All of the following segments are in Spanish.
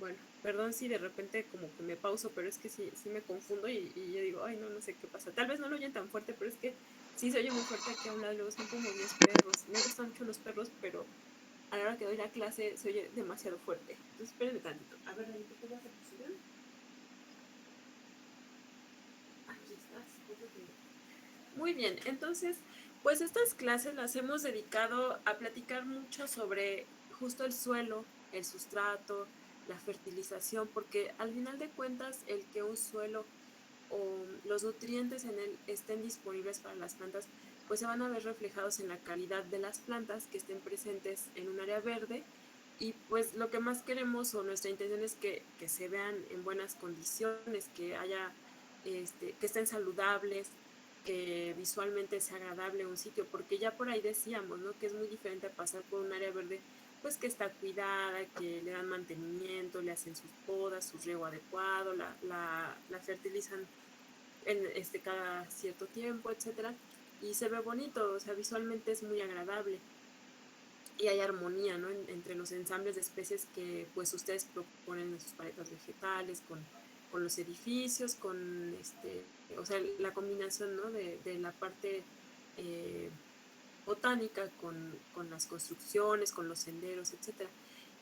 Bueno, perdón si de repente como que me pauso, pero es que sí me confundo y yo digo, ay, no, no sé qué pasa. Tal vez no lo oyen tan fuerte, pero es que sí se oye muy fuerte aquí a un lado, luego son como 10 perros. Me gustan mucho los perros, pero a la hora que doy la clase se oye demasiado fuerte. Entonces, espérenme tantito. A ver, Dani, ¿tú qué vas a posición? Aquí estás. Muy bien, entonces, pues estas clases las hemos dedicado a platicar mucho sobre justo el suelo, el sustrato, la fertilización, porque al final de cuentas el que un suelo o los nutrientes en él estén disponibles para las plantas, pues se van a ver reflejados en la calidad de las plantas que estén presentes en un área verde. Y pues lo que más queremos o nuestra intención es que se vean en buenas condiciones, que haya, que estén saludables, que visualmente sea agradable un sitio, porque ya por ahí decíamos, ¿no? Que es muy diferente a pasar por un área verde, pues que está cuidada, que le dan mantenimiento, le hacen sus podas, su riego adecuado, la fertilizan en cada cierto tiempo, etcétera, y se ve bonito, o sea, visualmente es muy agradable y hay armonía, ¿no? Entre los ensambles de especies que pues ustedes proponen en sus paletas vegetales, con los edificios, con o sea, la combinación, ¿no? De la parte eh, botánica con las construcciones, con los senderos, etcétera.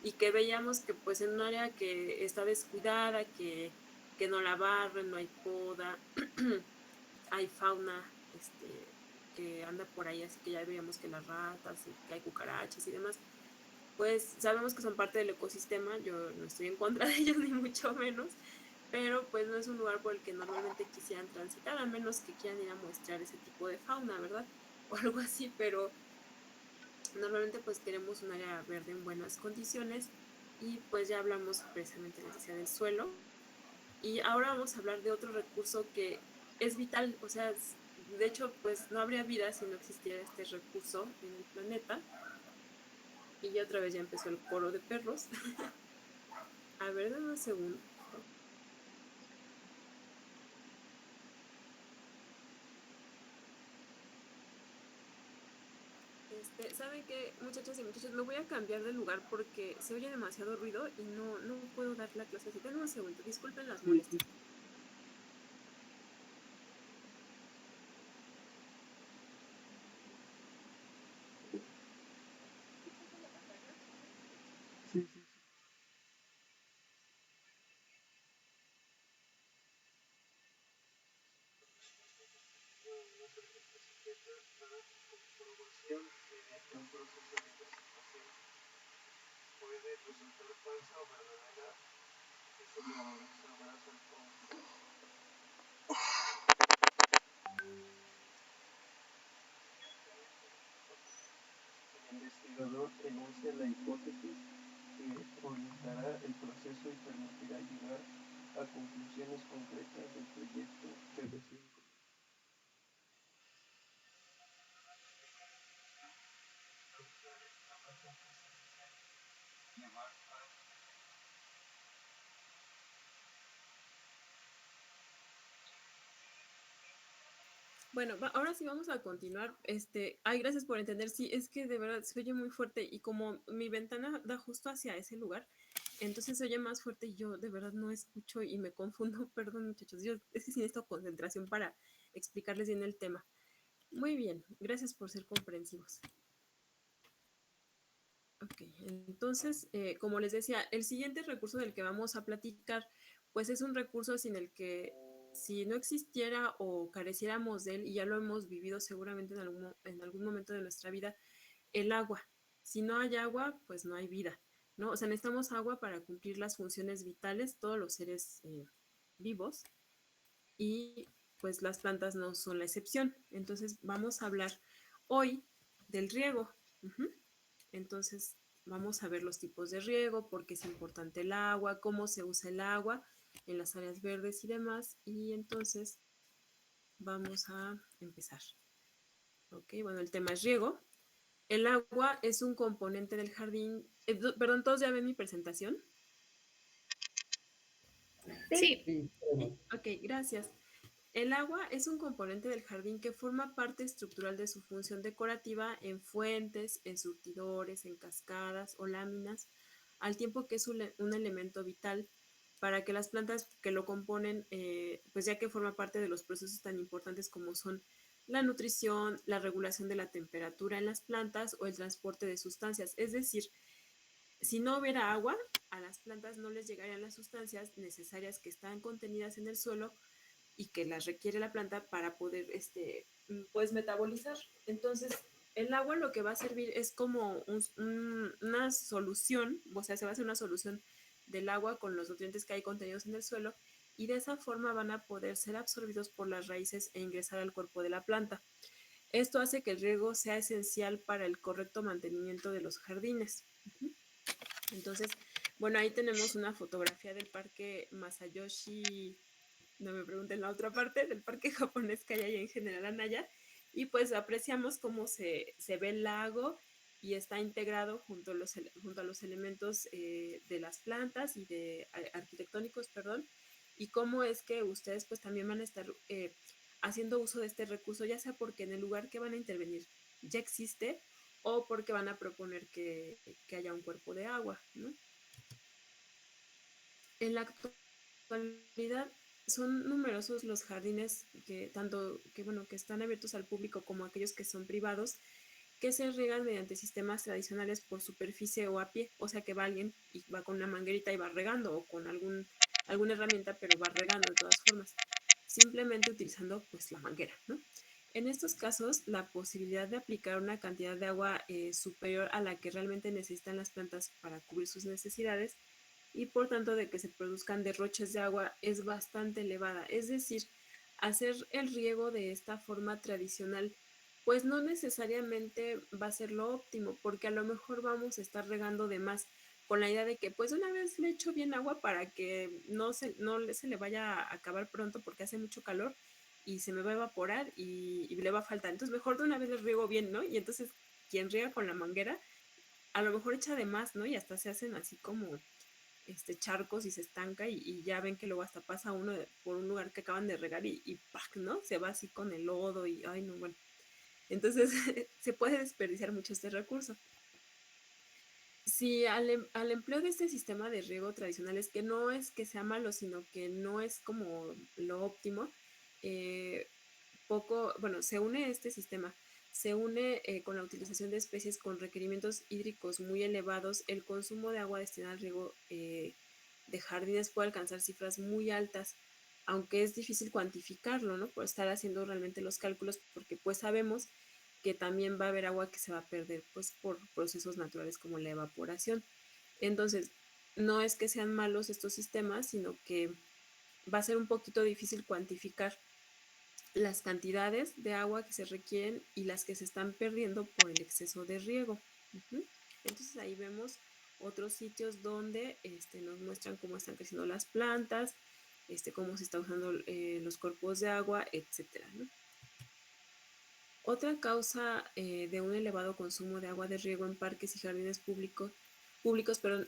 Y que veíamos que pues en un área que está descuidada, que no la barren, no hay poda, hay fauna que anda por ahí, así que ya veíamos que las ratas, y que hay cucarachas y demás, pues sabemos que son parte del ecosistema, yo no estoy en contra de ellos ni mucho menos, pero pues no es un lugar por el que normalmente quisieran transitar, a menos que quieran ir a muestrear ese tipo de fauna, ¿verdad? O algo así, pero normalmente pues queremos un área verde en buenas condiciones y pues ya hablamos precisamente, les decía, del suelo. Y ahora vamos a hablar de otro recurso que es vital, o sea, de hecho pues no habría vida si no existiera este recurso en el planeta. Y ya otra vez ya empezó el coro de perros. A ver, dame un segundo. ¿Saben qué, muchachas y muchachos? Me voy a cambiar de lugar porque se oye demasiado ruido y no puedo dar la clase así. Denme un segundo, disculpen las Sí, molestias. sí, sí. Comprobación mediante un proceso de investigación puede resultar falsa o verdadera. Eso lo sabrás al fondo. El investigador enuncia la hipótesis que orientará el proceso y permitirá llegar a conclusiones concretas del proyecto de residuos. Bueno, ahora sí vamos a continuar. Ay, gracias por entender. Sí, es que de verdad se oye muy fuerte y como mi ventana da justo hacia ese lugar, entonces se oye más fuerte y yo de verdad no escucho y me confundo. Perdón, muchachos. Yo es que sí necesito concentración para explicarles bien el tema. Muy bien, gracias por ser comprensivos. Ok, entonces, como les decía, el siguiente recurso del que vamos a platicar, pues es un recurso sin el que si no existiera o careciéramos de él, y ya lo hemos vivido seguramente en algún momento de nuestra vida, el agua. Si no hay agua, pues no hay vida, ¿no? O sea, necesitamos agua para cumplir las funciones vitales, todos los seres vivos, y pues las plantas no son la excepción. Entonces, vamos a hablar hoy del riego. Uh-huh. Entonces, vamos a ver los tipos de riego, por qué es importante el agua, cómo se usa el agua en las áreas verdes y demás. Y entonces, vamos a empezar. Ok, bueno, el tema es riego. El agua es un componente del jardín. Perdón, ¿todos ya ven mi presentación? Sí, Sí, ¿Sí? Ok, gracias. El agua es un componente del jardín que forma parte estructural de su función decorativa en fuentes, en surtidores, en cascadas o láminas, al tiempo que es un elemento vital para que las plantas que lo componen, pues ya que forma parte de los procesos tan importantes como son la nutrición, la regulación de la temperatura en las plantas o el transporte de sustancias. Es decir, si no hubiera agua, a las plantas no les llegarían las sustancias necesarias que están contenidas en el suelo y que las requiere la planta para poder pues metabolizar. Entonces, el agua lo que va a servir es como una solución, o sea, se va a hacer una solución del agua con los nutrientes que hay contenidos en el suelo y de esa forma van a poder ser absorbidos por las raíces e ingresar al cuerpo de la planta. Esto hace que el riego sea esencial para el correcto mantenimiento de los jardines. Entonces, bueno, ahí tenemos una fotografía del parque Masayoshi, no me pregunten la otra parte, del parque japonés que hay ahí en General Anaya. Y pues apreciamos cómo se ve el lago y está integrado junto a los elementos de las plantas y de arquitectónicos, perdón, y cómo es que ustedes pues también van a estar haciendo uso de este recurso, ya sea porque en el lugar que van a intervenir ya existe o porque van a proponer que haya un cuerpo de agua, ¿no? En la actualidad son numerosos los jardines que tanto que bueno que están abiertos al público como aquellos que son privados que se riegan mediante sistemas tradicionales por superficie o a pie, o sea que va alguien y va con una manguerita y va regando o con alguna herramienta pero va regando de todas formas, simplemente utilizando pues la manguera, ¿no? En estos casos, la posibilidad de aplicar una cantidad de agua superior a la que realmente necesitan las plantas para cubrir sus necesidades y por tanto de que se produzcan derroches de agua es bastante elevada. Es decir, hacer el riego de esta forma tradicional pues no necesariamente va a ser lo óptimo porque a lo mejor vamos a estar regando de más con la idea de que pues una vez le echo bien agua para que no se le vaya a acabar pronto porque hace mucho calor y se me va a evaporar y le va a faltar. Entonces mejor de una vez le riego bien, ¿no? Y entonces quien riega con la manguera a lo mejor echa de más, ¿no? Y hasta se hacen así como charcos y se estanca y ya ven que luego hasta pasa uno por un lugar que acaban de regar y ¡pac! ¿No? Se va así con el lodo y, ay, no, bueno. Entonces se puede desperdiciar mucho este recurso. Si al empleo de este sistema de riego tradicional es que no es que sea malo, sino que no es como lo óptimo, eh, bueno, se une este sistema, se une con la utilización de especies con requerimientos hídricos muy elevados, el consumo de agua destinada al riego de jardines puede alcanzar cifras muy altas, aunque es difícil cuantificarlo, ¿no? Por estar haciendo realmente los cálculos, porque pues sabemos que también va a haber agua que se va a perder pues por procesos naturales como la evaporación. Entonces, no es que sean malos estos sistemas, sino que va a ser un poquito difícil cuantificar las cantidades de agua que se requieren y las que se están perdiendo por el exceso de riego. Uh-huh. Entonces ahí vemos otros sitios donde nos muestran cómo están creciendo las plantas, cómo se está usando los cuerpos de agua, etcétera, ¿no? Otra causa de un elevado consumo de agua de riego en parques y jardines públicos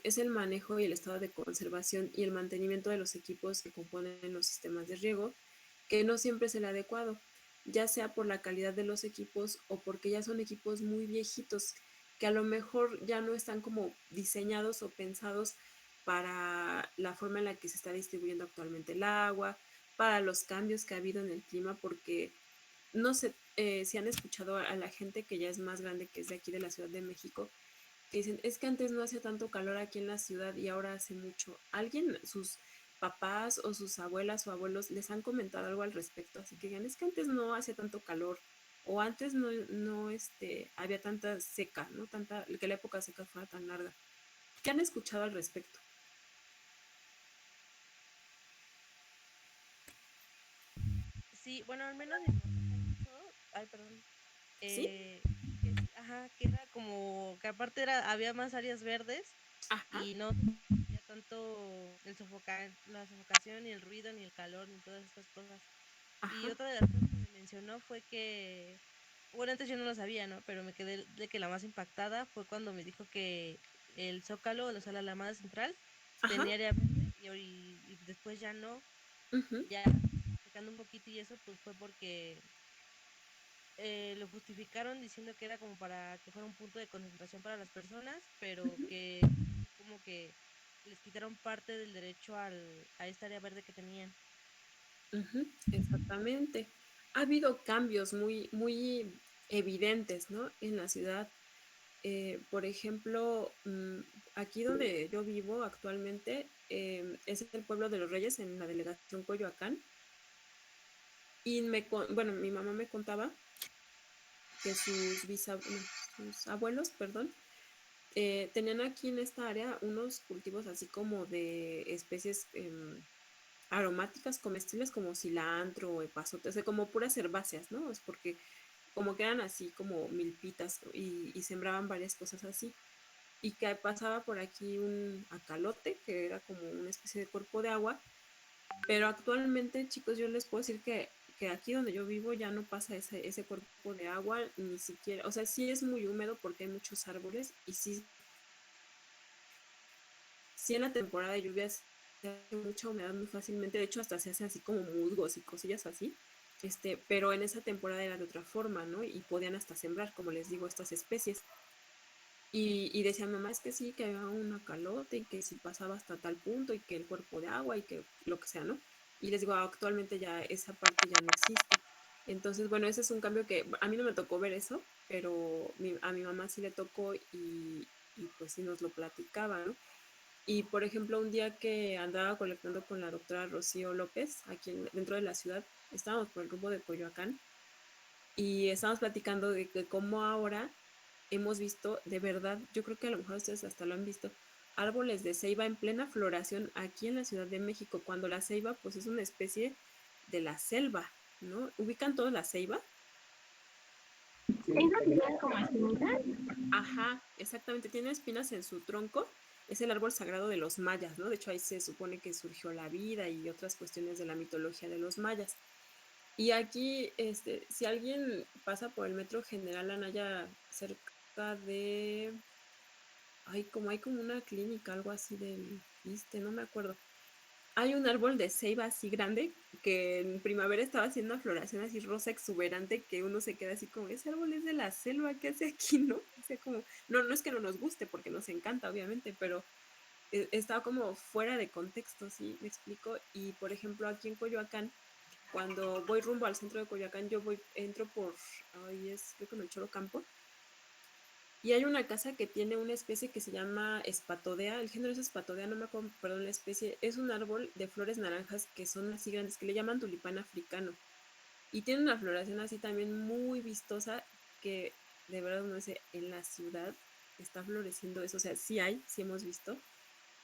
es el manejo y el estado de conservación y el mantenimiento de los equipos que componen los sistemas de riego, que no siempre es el adecuado, ya sea por la calidad de los equipos o porque ya son equipos muy viejitos que a lo mejor ya no están como diseñados o pensados para la forma en la que se está distribuyendo actualmente el agua, para los cambios que ha habido en el clima, porque no sé si han escuchado a la gente que ya es más grande, que es de aquí de la Ciudad de México, que dicen, es que antes no hacía tanto calor aquí en la ciudad y ahora hace mucho. ¿Alguien, sus papás o sus abuelas o abuelos les han comentado algo al respecto? Así que digan, es que antes no hacía tanto calor o antes no había tanta seca, ¿no? Que la época seca fuera tan larga. ¿Qué han escuchado al respecto? Sí, bueno, al menos mi mamá me ha dicho, ay, perdón, ¿Sí? que sí, ajá, que era como, que aparte había más áreas verdes Ajá, y no había tanto la sofocación, ni el ruido, ni el calor, ni todas estas cosas. Y ajá, otra de las cosas que me mencionó fue que, bueno, antes yo no lo sabía, ¿no? Pero me quedé de que la más impactada fue cuando me dijo que el Zócalo, o sea, la Alameda Central, ajá, tenía área verde y después ya no, uh-huh, ya sacando un poquito y eso pues fue porque lo justificaron diciendo que era como para que fuera un punto de concentración para las personas, pero uh-huh, que como que les quitaron parte del derecho a esta área verde que tenían. Ujú, exactamente. Ha habido cambios muy evidentes, ¿no? En la ciudad. Por ejemplo, aquí donde yo vivo actualmente es el pueblo de los Reyes en la delegación Coyoacán. Y bueno, mi mamá me contaba que no, sus abuelos, perdón, tenían aquí en esta área unos cultivos así como de especies aromáticas comestibles como cilantro o epazote, o sea, como puras herbáceas, ¿no? Es porque como que eran así como milpitas y sembraban varias cosas así. Y que pasaba por aquí un acalote, que era como una especie de cuerpo de agua, pero actualmente, chicos, yo les puedo decir que aquí donde yo vivo ya no pasa ese cuerpo de agua, ni siquiera, o sea, sí es muy húmedo porque hay muchos árboles y sí en la temporada de lluvias se hace mucha humedad muy fácilmente, de hecho hasta se hace así como musgos y cosillas así, pero en esa temporada era de otra forma, ¿no? Y podían hasta sembrar, como les digo, estas especies. Y decía mamá, es que sí, que había un acalote y que si pasaba hasta tal punto y que el cuerpo de agua y que lo que sea, ¿no? Y les digo, actualmente ya esa parte ya no existe. Entonces, bueno, ese es un cambio que a mí no me tocó ver eso, pero a mi mamá sí le tocó y pues sí nos lo platicaba, ¿no? Y por ejemplo, un día que andaba colectando con la doctora Rocío López, aquí dentro de la ciudad, estábamos por el rumbo de Coyoacán y estábamos platicando de que cómo ahora hemos visto, de verdad, yo creo que a lo mejor ustedes hasta lo han visto, árboles de ceiba en plena floración aquí en la Ciudad de México, cuando la ceiba pues es una especie de la selva, ¿no? ¿Ubican todos la ceiba? ¿Es la que tiene como espinitas? Ajá, exactamente, tiene espinas en su tronco, es el árbol sagrado de los mayas, ¿no? De hecho ahí se supone que surgió la vida y otras cuestiones de la mitología de los mayas. Y aquí, si alguien pasa por el Metro General Anaya cerca de, ay, como hay como una clínica, algo así del ISSSTE, no me acuerdo. Hay un árbol de ceiba así grande que en primavera estaba haciendo una floración así rosa exuberante que uno se queda así como, ese árbol es de la selva, ¿qué hace aquí, no? O sea, como, no, no es que no nos guste porque nos encanta, obviamente, pero estaba como fuera de contexto, ¿sí? Me explico. Y por ejemplo, aquí en Coyoacán, cuando voy rumbo al centro de Coyoacán, entro por, ay, creo que Melchor Ocampo, y hay una casa que tiene una especie que se llama espatodea, el género es espatodea, no me acuerdo, perdón, la especie, es un árbol de flores naranjas que son así grandes, que le llaman tulipán africano, y tiene una floración así también muy vistosa, que de verdad uno dice, en la ciudad está floreciendo eso, o sea, sí hemos visto,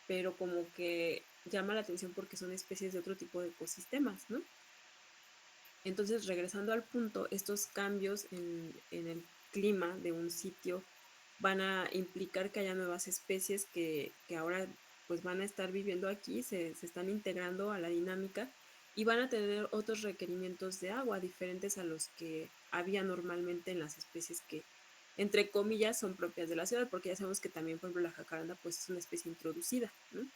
pero como que llama la atención porque son especies de otro tipo de ecosistemas, ¿no? Entonces, regresando al punto, estos cambios en el clima de un sitio van a implicar que haya nuevas especies que ahora pues van a estar viviendo aquí, se están integrando a la dinámica y van a tener otros requerimientos de agua diferentes a los que había normalmente en las especies que, entre comillas, son propias de la ciudad, porque ya sabemos que también, por ejemplo, la jacaranda pues es una especie introducida, ¿no?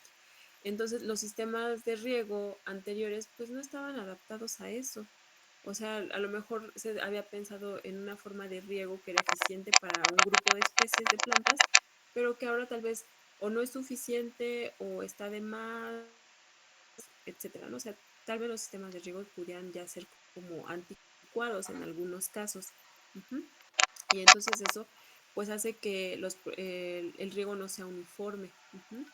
Entonces, los sistemas de riego anteriores pues no estaban adaptados a eso. O sea, a lo mejor se había pensado en una forma de riego que era eficiente para un grupo de especies de plantas, pero que ahora tal vez o no es suficiente o está de más, etcétera, ¿no? O sea, tal vez los sistemas de riego pudieran ya ser como anticuados en algunos casos. Ujú. Y entonces eso pues hace que el riego no sea uniforme. Ujú.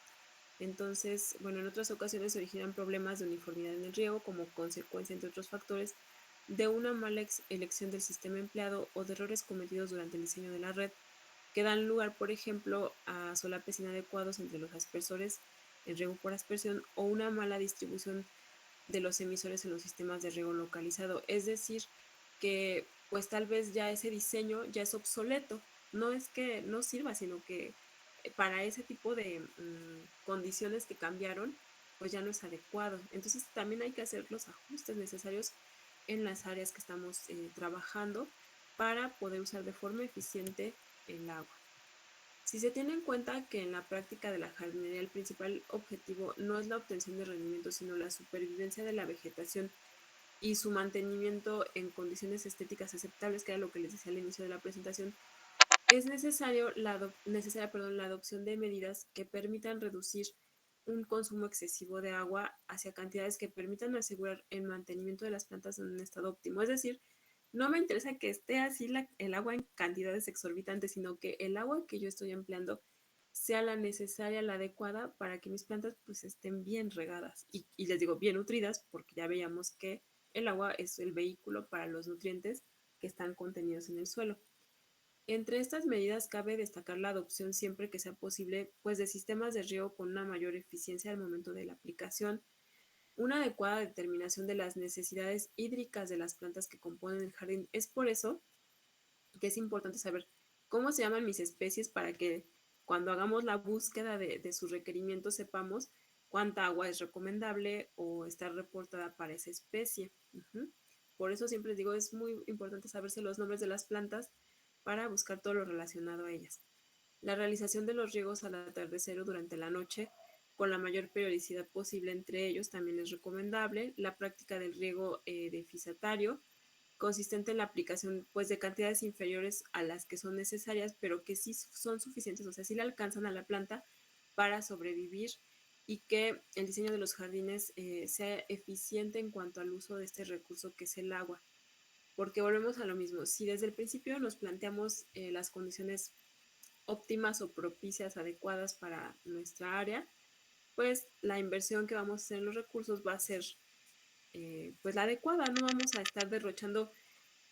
Entonces, bueno, en otras ocasiones se originan problemas de uniformidad en el riego como consecuencia, entre otros factores, de una mala elección del sistema empleado o de errores cometidos durante el diseño de la red, que dan lugar, por ejemplo, a solapes inadecuados entre los aspersores en riego por aspersión o una mala distribución de los emisores en los sistemas de riego localizado. Es decir, que pues tal vez ya ese diseño ya es obsoleto. No es que no sirva, sino que para ese tipo de condiciones que cambiaron, pues ya no es adecuado. Entonces también hay que hacer los ajustes necesarios en las áreas que estamos trabajando para poder usar de forma eficiente el agua. Si se tiene en cuenta que en la práctica de la jardinería el principal objetivo no es la obtención de rendimiento, sino la supervivencia de la vegetación y su mantenimiento en condiciones estéticas aceptables, que era lo que les decía al inicio de la presentación, es necesaria, perdón, la adopción de medidas que permitan reducir un consumo excesivo de agua hacia cantidades que permitan asegurar el mantenimiento de las plantas en un estado óptimo. Es decir, no me interesa que esté así el agua en cantidades exorbitantes, sino que el agua que yo estoy empleando sea la necesaria, la adecuada para que mis plantas pues estén bien regadas y les digo bien nutridas, porque ya veíamos que el agua es el vehículo para los nutrientes que están contenidos en el suelo. Entre estas medidas cabe destacar la adopción siempre que sea posible, pues de sistemas de riego con una mayor eficiencia al momento de la aplicación, una adecuada determinación de las necesidades hídricas de las plantas que componen el jardín. Es por eso que es importante saber cómo se llaman mis especies para que cuando hagamos la búsqueda de sus requerimientos sepamos cuánta agua es recomendable o está reportada para esa especie. Por eso siempre les digo, es muy importante saberse los nombres de las plantas para buscar todo lo relacionado a ellas. La realización de los riegos al atardecer o durante la noche con la mayor periodicidad posible entre ellos también es recomendable. La práctica del riego defisatario, consistente en la aplicación pues, de cantidades inferiores a las que son necesarias, pero que sí son suficientes, o sea, sí le alcanzan a la planta para sobrevivir y que el diseño de los jardines sea eficiente en cuanto al uso de este recurso que es el agua. Porque volvemos a lo mismo, si desde el principio nos planteamos las condiciones óptimas o propicias, adecuadas para nuestra área, pues la inversión que vamos a hacer en los recursos va a ser pues la adecuada, no vamos a estar derrochando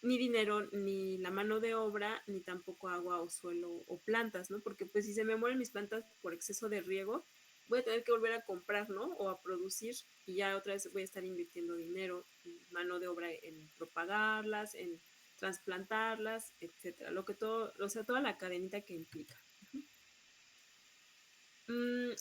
ni dinero, ni la mano de obra, ni tampoco agua o suelo o plantas, ¿no? Porque pues si se me mueren mis plantas por exceso de riego, voy a tener que volver a comprar, ¿no? O a producir y ya otra vez voy a estar invirtiendo dinero y mano de obra en propagarlas, en trasplantarlas, etcétera. Lo que todo, o sea, toda la cadenita que implica.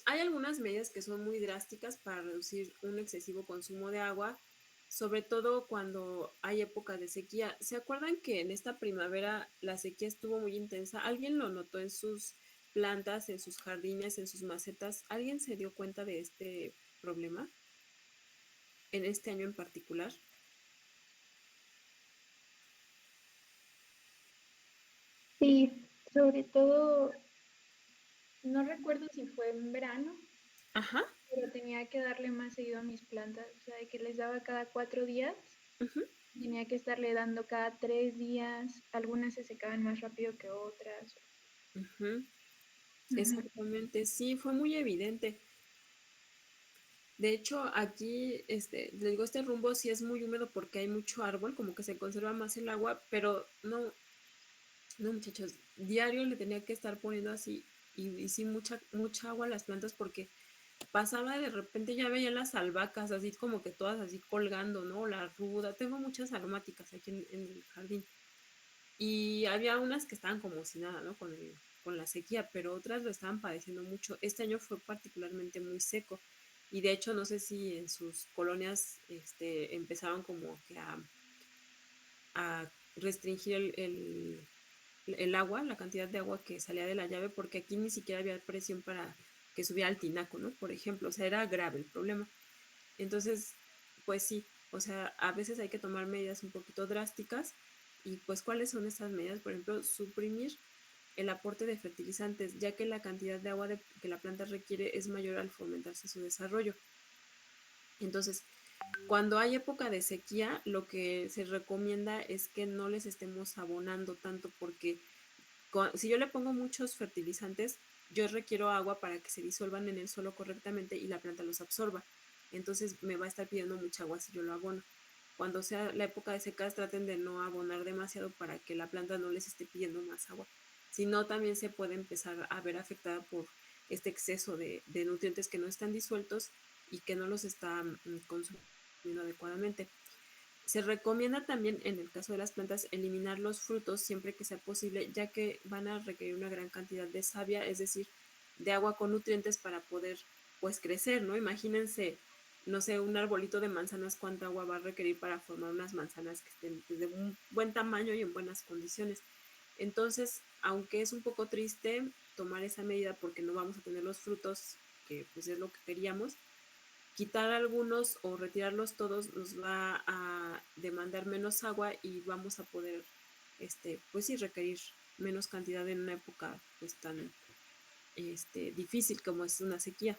Hay algunas medidas que son muy drásticas para reducir un excesivo consumo de agua, sobre todo cuando hay épocas de sequía. ¿Se acuerdan que en esta primavera la sequía estuvo muy intensa? ¿Alguien lo notó en sus plantas, en sus jardines, en sus macetas? ¿Alguien se dio cuenta de este problema en este año en particular? Sí, sobre todo, no recuerdo si fue en verano, Ajá. pero tenía que darle más seguido a mis plantas, o sea, de que les daba cada 4 días, Ujú, tenía que estarle dando cada 3 días, algunas se secaban más rápido que otras. ujú. Ujú. Exactamente, sí, fue muy evidente. De hecho, aquí, les digo, este rumbo sí es muy húmedo porque hay mucho árbol, como que se conserva más el agua, pero no, no muchachos, diario le tenía que estar poniendo así y sí mucha agua a las plantas porque pasaba de repente ya veía las albahacas así como que todas así colgando, ¿no? La ruda, tengo muchas aromáticas aquí en el jardín y había unas que estaban como si nada, ¿no? Con la sequía, pero otras lo estaban padeciendo mucho. Este año fue particularmente muy seco y de hecho no sé si en sus colonias empezaron como que a restringir el agua, la cantidad de agua que salía de la llave, porque aquí ni siquiera había presión para que subiera al tinaco, ¿no? Por ejemplo, o sea, era grave el problema. Entonces, pues sí, o sea, a veces hay que tomar medidas un poquito drásticas y pues cuáles son estas medidas, por ejemplo, suprimir el aporte de fertilizantes, ya que la cantidad de agua que la planta requiere es mayor al fomentarse su desarrollo. Entonces, cuando hay época de sequía, lo que se recomienda es que no les estemos abonando tanto porque si yo le pongo muchos fertilizantes, yo requiero agua para que se disuelvan en el suelo correctamente y la planta los absorba. Entonces me va a estar pidiendo mucha agua si yo lo abono. Cuando sea la época de secas, traten de no abonar demasiado para que la planta no les esté pidiendo más agua. Si no, también se puede empezar a ver afectada por este exceso de nutrientes que no están disueltos y que no los está consumiendo adecuadamente. Se recomienda también en el caso de las plantas eliminar los frutos siempre que sea posible, ya que van a requerir una gran cantidad de savia, es decir, de agua con nutrientes para poder pues crecer, ¿no? Imagínense, no sé, un arbolito de manzanas, cuánta agua va a requerir para formar unas manzanas que estén pues, de un buen tamaño y en buenas condiciones. Entonces, aunque es un poco triste tomar esa medida porque no vamos a tener los frutos que pues es lo que queríamos, quitar algunos o retirarlos todos nos va a demandar menos agua y vamos a poder, pues sí, requerir menos cantidad en una época pues tan difícil como es una sequía.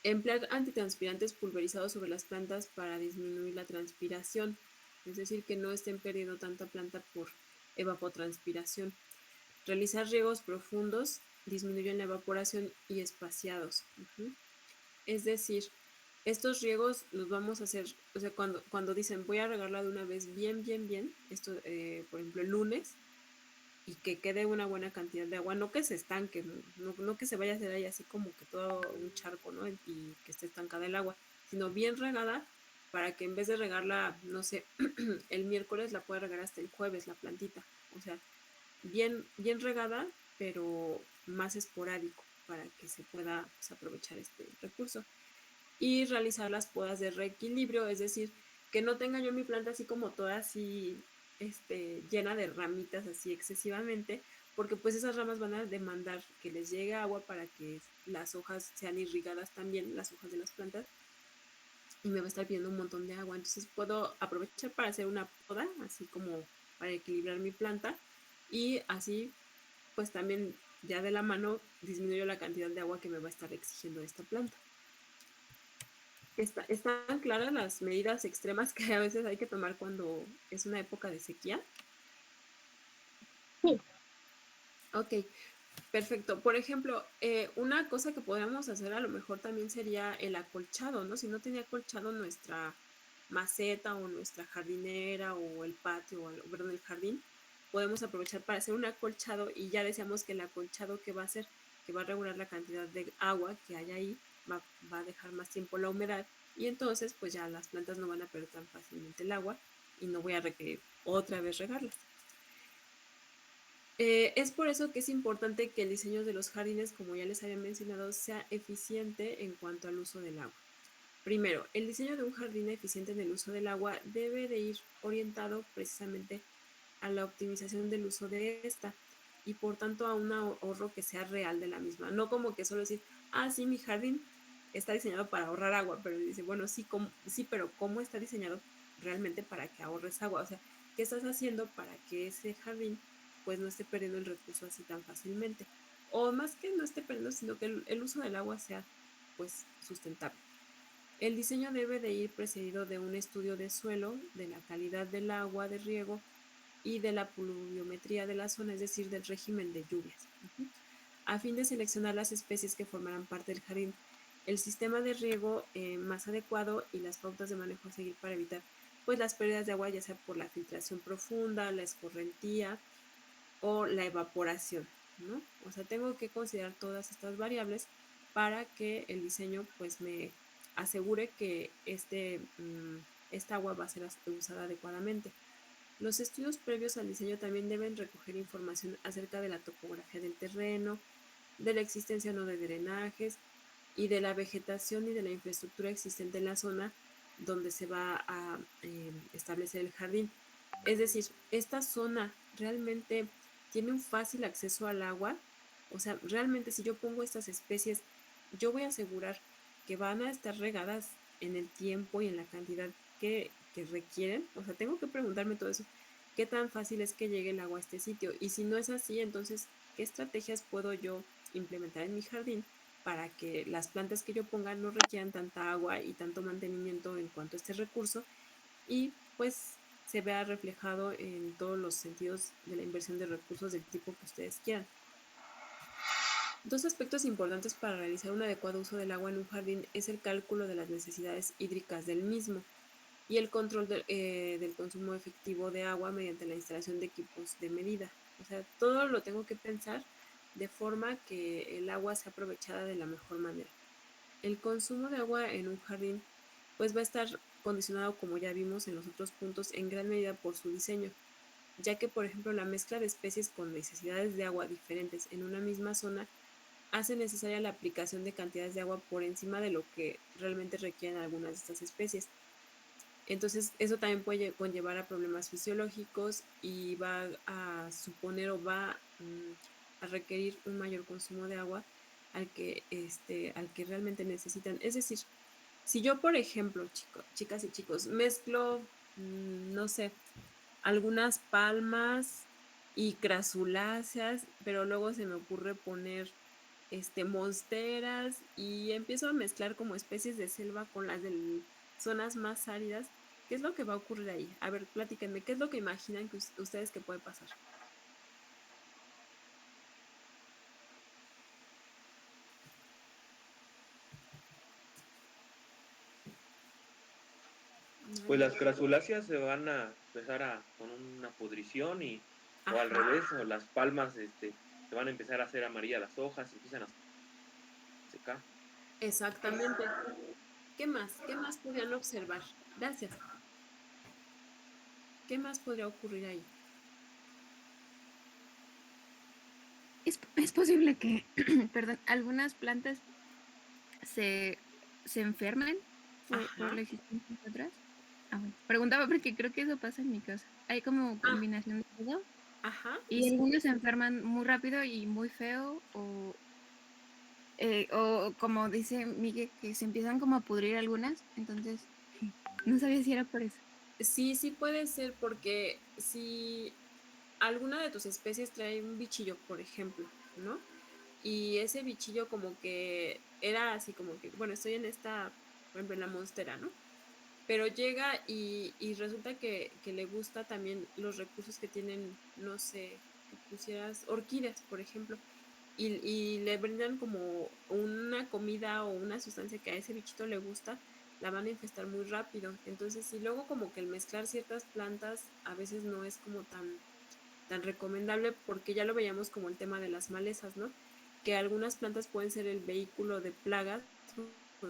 Emplear antitranspirantes pulverizados sobre las plantas para disminuir la transpiración, es decir, que no estén perdiendo tanta planta por evapotranspiración. Realizar riegos profundos disminuyen la evaporación y espaciados. Es decir, estos riegos los vamos a hacer, o sea, cuando dicen voy a regarla de una vez bien, esto, por ejemplo, el lunes, y que quede una buena cantidad de agua, no que se estanque, no que se vaya a hacer ahí así como que todo un charco, ¿no? Y que esté estancada el agua, sino bien regada para que en vez de regarla, no sé, el miércoles la pueda regar hasta el jueves la plantita. O sea, bien regada, pero más esporádico para que se pueda pues, aprovechar este recurso. Y realizar las podas de reequilibrio, es decir, que no tenga yo mi planta así como toda así llena de ramitas así excesivamente, porque pues esas ramas van a demandar que les llegue agua para que las hojas sean irrigadas también, las hojas de las plantas, y me va a estar pidiendo un montón de agua. Entonces puedo aprovechar para hacer una poda, así como para equilibrar mi planta, y así pues también ya de la mano disminuyo la cantidad de agua que me va a estar exigiendo esta planta. ¿Están claras las medidas extremas que a veces hay que tomar cuando es una época de sequía? Sí. Ok, perfecto. Por ejemplo, una cosa que podríamos hacer a lo mejor también sería el acolchado, ¿no? Si no tenía acolchado nuestra maceta o nuestra jardinera o el patio, o perdón, el jardín, podemos aprovechar para hacer un acolchado y ya decíamos que el acolchado que va a hacer, que va a regular la cantidad de agua que hay ahí, va a dejar más tiempo la humedad y entonces pues ya las plantas no van a perder tan fácilmente el agua y no voy a requerir otra vez regarlas. Es por eso que es importante que el diseño de los jardines, como ya les había mencionado, sea eficiente en cuanto al uso del agua. Primero, el diseño de un jardín eficiente en el uso del agua debe de ir orientado precisamente a la optimización del uso de esta y por tanto a un ahorro que sea real de la misma. No como que solo decir, sí, mi jardín está diseñado para ahorrar agua, pero dice, bueno, sí, sí, pero ¿cómo está diseñado realmente para que ahorres agua? O sea, ¿qué estás haciendo para que ese jardín pues no esté perdiendo el recurso así tan fácilmente? O más que no esté perdiendo, sino que el uso del agua sea pues sustentable. El diseño debe de ir precedido de un estudio de suelo, de la calidad del agua de riego y de la pluviometría de la zona, es decir, del régimen de lluvias, a fin de seleccionar las especies que formarán parte del jardín, el sistema de riego más adecuado y las pautas de manejo a seguir para evitar pues las pérdidas de agua, ya sea por la filtración profunda, la escorrentía o la evaporación, ¿no? O sea, tengo que considerar todas estas variables para que el diseño pues me asegure que esta agua va a ser usada adecuadamente. Los estudios previos al diseño también deben recoger información acerca de la topografía del terreno, de la existencia o no de drenajes y de la vegetación y de la infraestructura existente en la zona donde se va a establecer el jardín. Es decir, esta zona realmente tiene un fácil acceso al agua. O sea, realmente si yo pongo estas especies, yo voy a asegurar que van a estar regadas en el tiempo y en la cantidad que requieren. O sea, tengo que preguntarme todo eso. ¿Qué tan fácil es que llegue el agua a este sitio? Y si no es así, entonces, ¿qué estrategias puedo yo implementar en mi jardín para que las plantas que yo ponga no requieran tanta agua y tanto mantenimiento en cuanto a este recurso y pues se vea reflejado en todos los sentidos de la inversión de recursos del tipo que ustedes quieran? Dos aspectos importantes para realizar un adecuado uso del agua en un jardín es el cálculo de las necesidades hídricas del mismo y el control del consumo efectivo de agua mediante la instalación de equipos de medida. O sea, todo lo tengo que pensar de forma que el agua sea aprovechada de la mejor manera. El consumo de agua en un jardín pues va a estar condicionado, como ya vimos en los otros puntos, en gran medida por su diseño, ya que por ejemplo la mezcla de especies con necesidades de agua diferentes en una misma zona hace necesaria la aplicación de cantidades de agua por encima de lo que realmente requieren algunas de estas especies. Entonces, eso también puede conllevar a problemas fisiológicos y va a suponer o va a requerir un mayor consumo de agua al que realmente necesitan. Es decir, si yo, por ejemplo, chicas y chicos, mezclo, no sé, algunas palmas y crasuláceas, pero luego se me ocurre poner monsteras y empiezo a mezclar como especies de selva con las de zonas más áridas. ¿Qué es lo que va a ocurrir ahí? A ver, platíquenme, ¿qué es lo que imaginan que ustedes que puede pasar? Pues Nadie. las crasuláceas se van a empezar con una pudrición o al Ajá, revés, o las palmas se van a empezar a hacer amarillas las hojas, empiezan a secar. exactamente. ¿Qué más? ¿Qué más podrían observar? Gracias. ¿Qué más podría ocurrir ahí? Es posible que, perdón, algunas plantas se, se enfermen por Ajá, la existencia de otras. Ah, bueno. Preguntaba porque creo que eso pasa en mi casa. Hay como ah, combinación de todo. ajá, Y algunos se enferman muy rápido y muy feo. O como dice Miguel, que se empiezan como a pudrir algunas. Entonces, no sabía si era por eso. sí, sí puede ser porque si alguna de tus especies trae un bichillo, por ejemplo, ¿no? Y ese bichillo como que era así como que, bueno, estoy en esta, por ejemplo, en la monstera, ¿no? Pero llega y resulta que le gusta también los recursos que tienen, no sé, que pusieras orquídeas, por ejemplo, y le brindan como una comida o una sustancia que a ese bichito le gusta, la van a infestar muy rápido. Entonces, y luego como que el mezclar ciertas plantas a veces no es como tan recomendable porque ya lo veíamos como el tema de las malezas, ¿no? Que algunas plantas pueden ser el vehículo de plagas o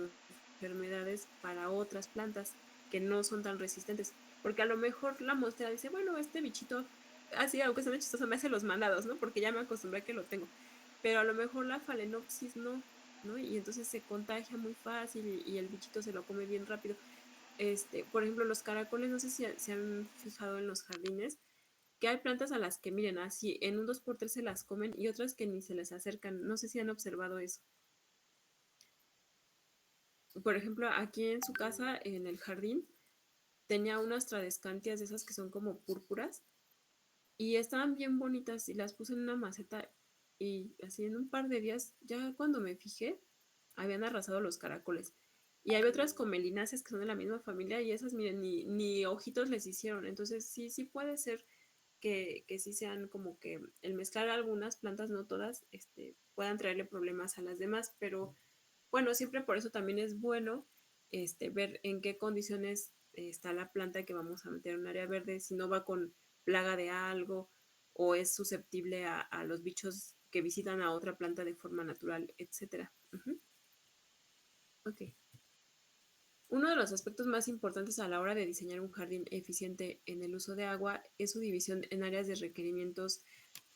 enfermedades para otras plantas que no son tan resistentes. Porque a lo mejor la monstera dice, bueno, este bichito, así, aunque sea chistoso, me hace los mandados, ¿no? Porque ya me acostumbré a que lo tengo. Pero a lo mejor la Phalaenopsis no, ¿no? Y entonces se contagia muy fácil y el bichito se lo come bien rápido. Por ejemplo, los caracoles, no sé si se han fijado en los jardines, que hay plantas a las que, miren, así en un 2x3 se las comen y otras que ni se les acercan. No sé si han observado eso. Por ejemplo, aquí en su casa, en el jardín, tenía unas tradescantias de esas que son como púrpuras y estaban bien bonitas y las puse en una maceta y así en un par de días, ya cuando me fijé, habían arrasado los caracoles. Y hay otras comelináceas que son de la misma familia y esas, miren, ni ojitos les hicieron. Entonces sí, sí puede ser que sí sean como que el mezclar algunas plantas, no todas, puedan traerle problemas a las demás, pero bueno, siempre por eso también es bueno ver en qué condiciones está la planta que vamos a meter en un área verde, si no va con plaga de algo o es susceptible a los bichos que visitan a otra planta de forma natural, etcétera. Ujú. Ok. Uno de los aspectos más importantes a la hora de diseñar un jardín eficiente en el uso de agua es su división en áreas de requerimientos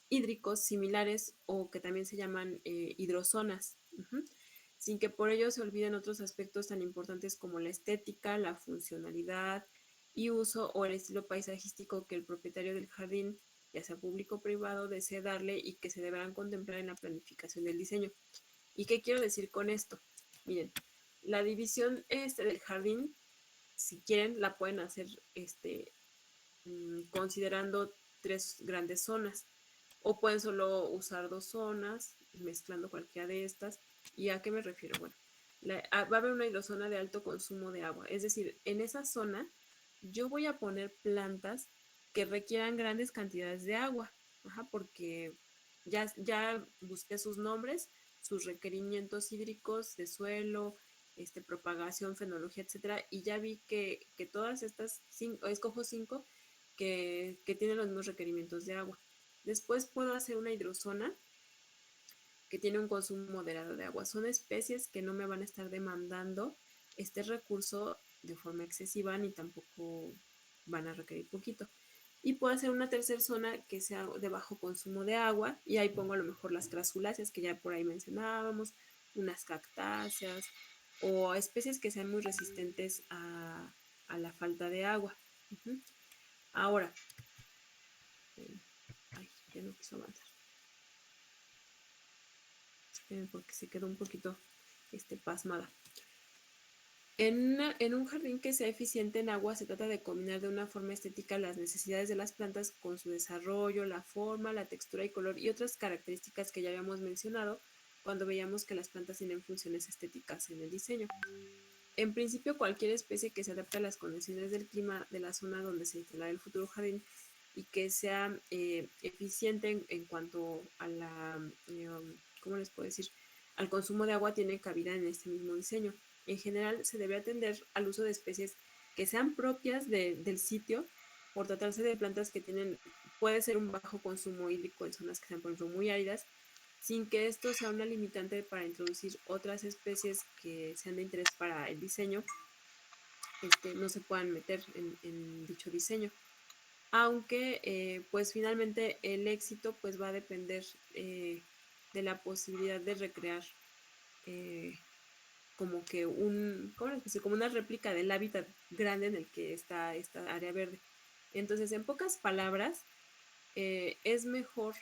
hídricos similares o que también se llaman hidrozonas, sin que por ello se olviden otros aspectos tan importantes como la estética, la funcionalidad y uso o el estilo paisajístico que el propietario del jardín, ya sea público o privado, desee darle y que se deberán contemplar en la planificación del diseño. ¿Y qué quiero decir con esto? Miren, la división del jardín, si quieren, la pueden hacer considerando tres grandes zonas. O pueden solo usar dos zonas, mezclando cualquiera de estas. ¿Y a qué me refiero? Bueno, va a haber una hidrozona de alto consumo de agua. Es decir, en esa zona yo voy a poner plantas que requieran grandes cantidades de agua. Ajá, porque ya busqué sus nombres, sus requerimientos hídricos de suelo, propagación, fenología, etcétera, y ya vi que todas estas, escojo 5 que tienen los mismos requerimientos de agua. Después puedo hacer una hidrozona que tiene un consumo moderado de agua. Son especies que no me van a estar demandando este recurso de forma excesiva ni tampoco van a requerir poquito. Y puedo hacer una tercera zona que sea de bajo consumo de agua y ahí pongo a lo mejor las crasuláceas que ya por ahí mencionábamos, unas cactáceas o especies que sean muy resistentes a la falta de agua. Ahora, ay, ya no quiso avanzar. Porque se quedó un poquito pasmada. En un jardín que sea eficiente en agua se trata de combinar de una forma estética las necesidades de las plantas con su desarrollo, la forma, la textura y color y otras características que ya habíamos mencionado cuando veíamos que las plantas tienen funciones estéticas en el diseño. En principio, cualquier especie que se adapte a las condiciones del clima de la zona donde se instalará el futuro jardín y que sea eficiente en cuanto a la, ¿cómo les puedo decir? Al consumo de agua tiene cabida en este mismo diseño. En general, se debe atender al uso de especies que sean propias del sitio, por tratarse de plantas que tienen, puede ser un bajo consumo hídrico en zonas que sean, por ejemplo, muy áridas, sin que esto sea una limitante para introducir otras especies que sean de interés para el diseño, no se puedan meter en dicho diseño. Aunque, pues finalmente el éxito pues va a depender de la posibilidad de recrear como que ¿cómo les puedo? Como una réplica del hábitat grande en el que está esta área verde. Entonces, en pocas palabras, es mejor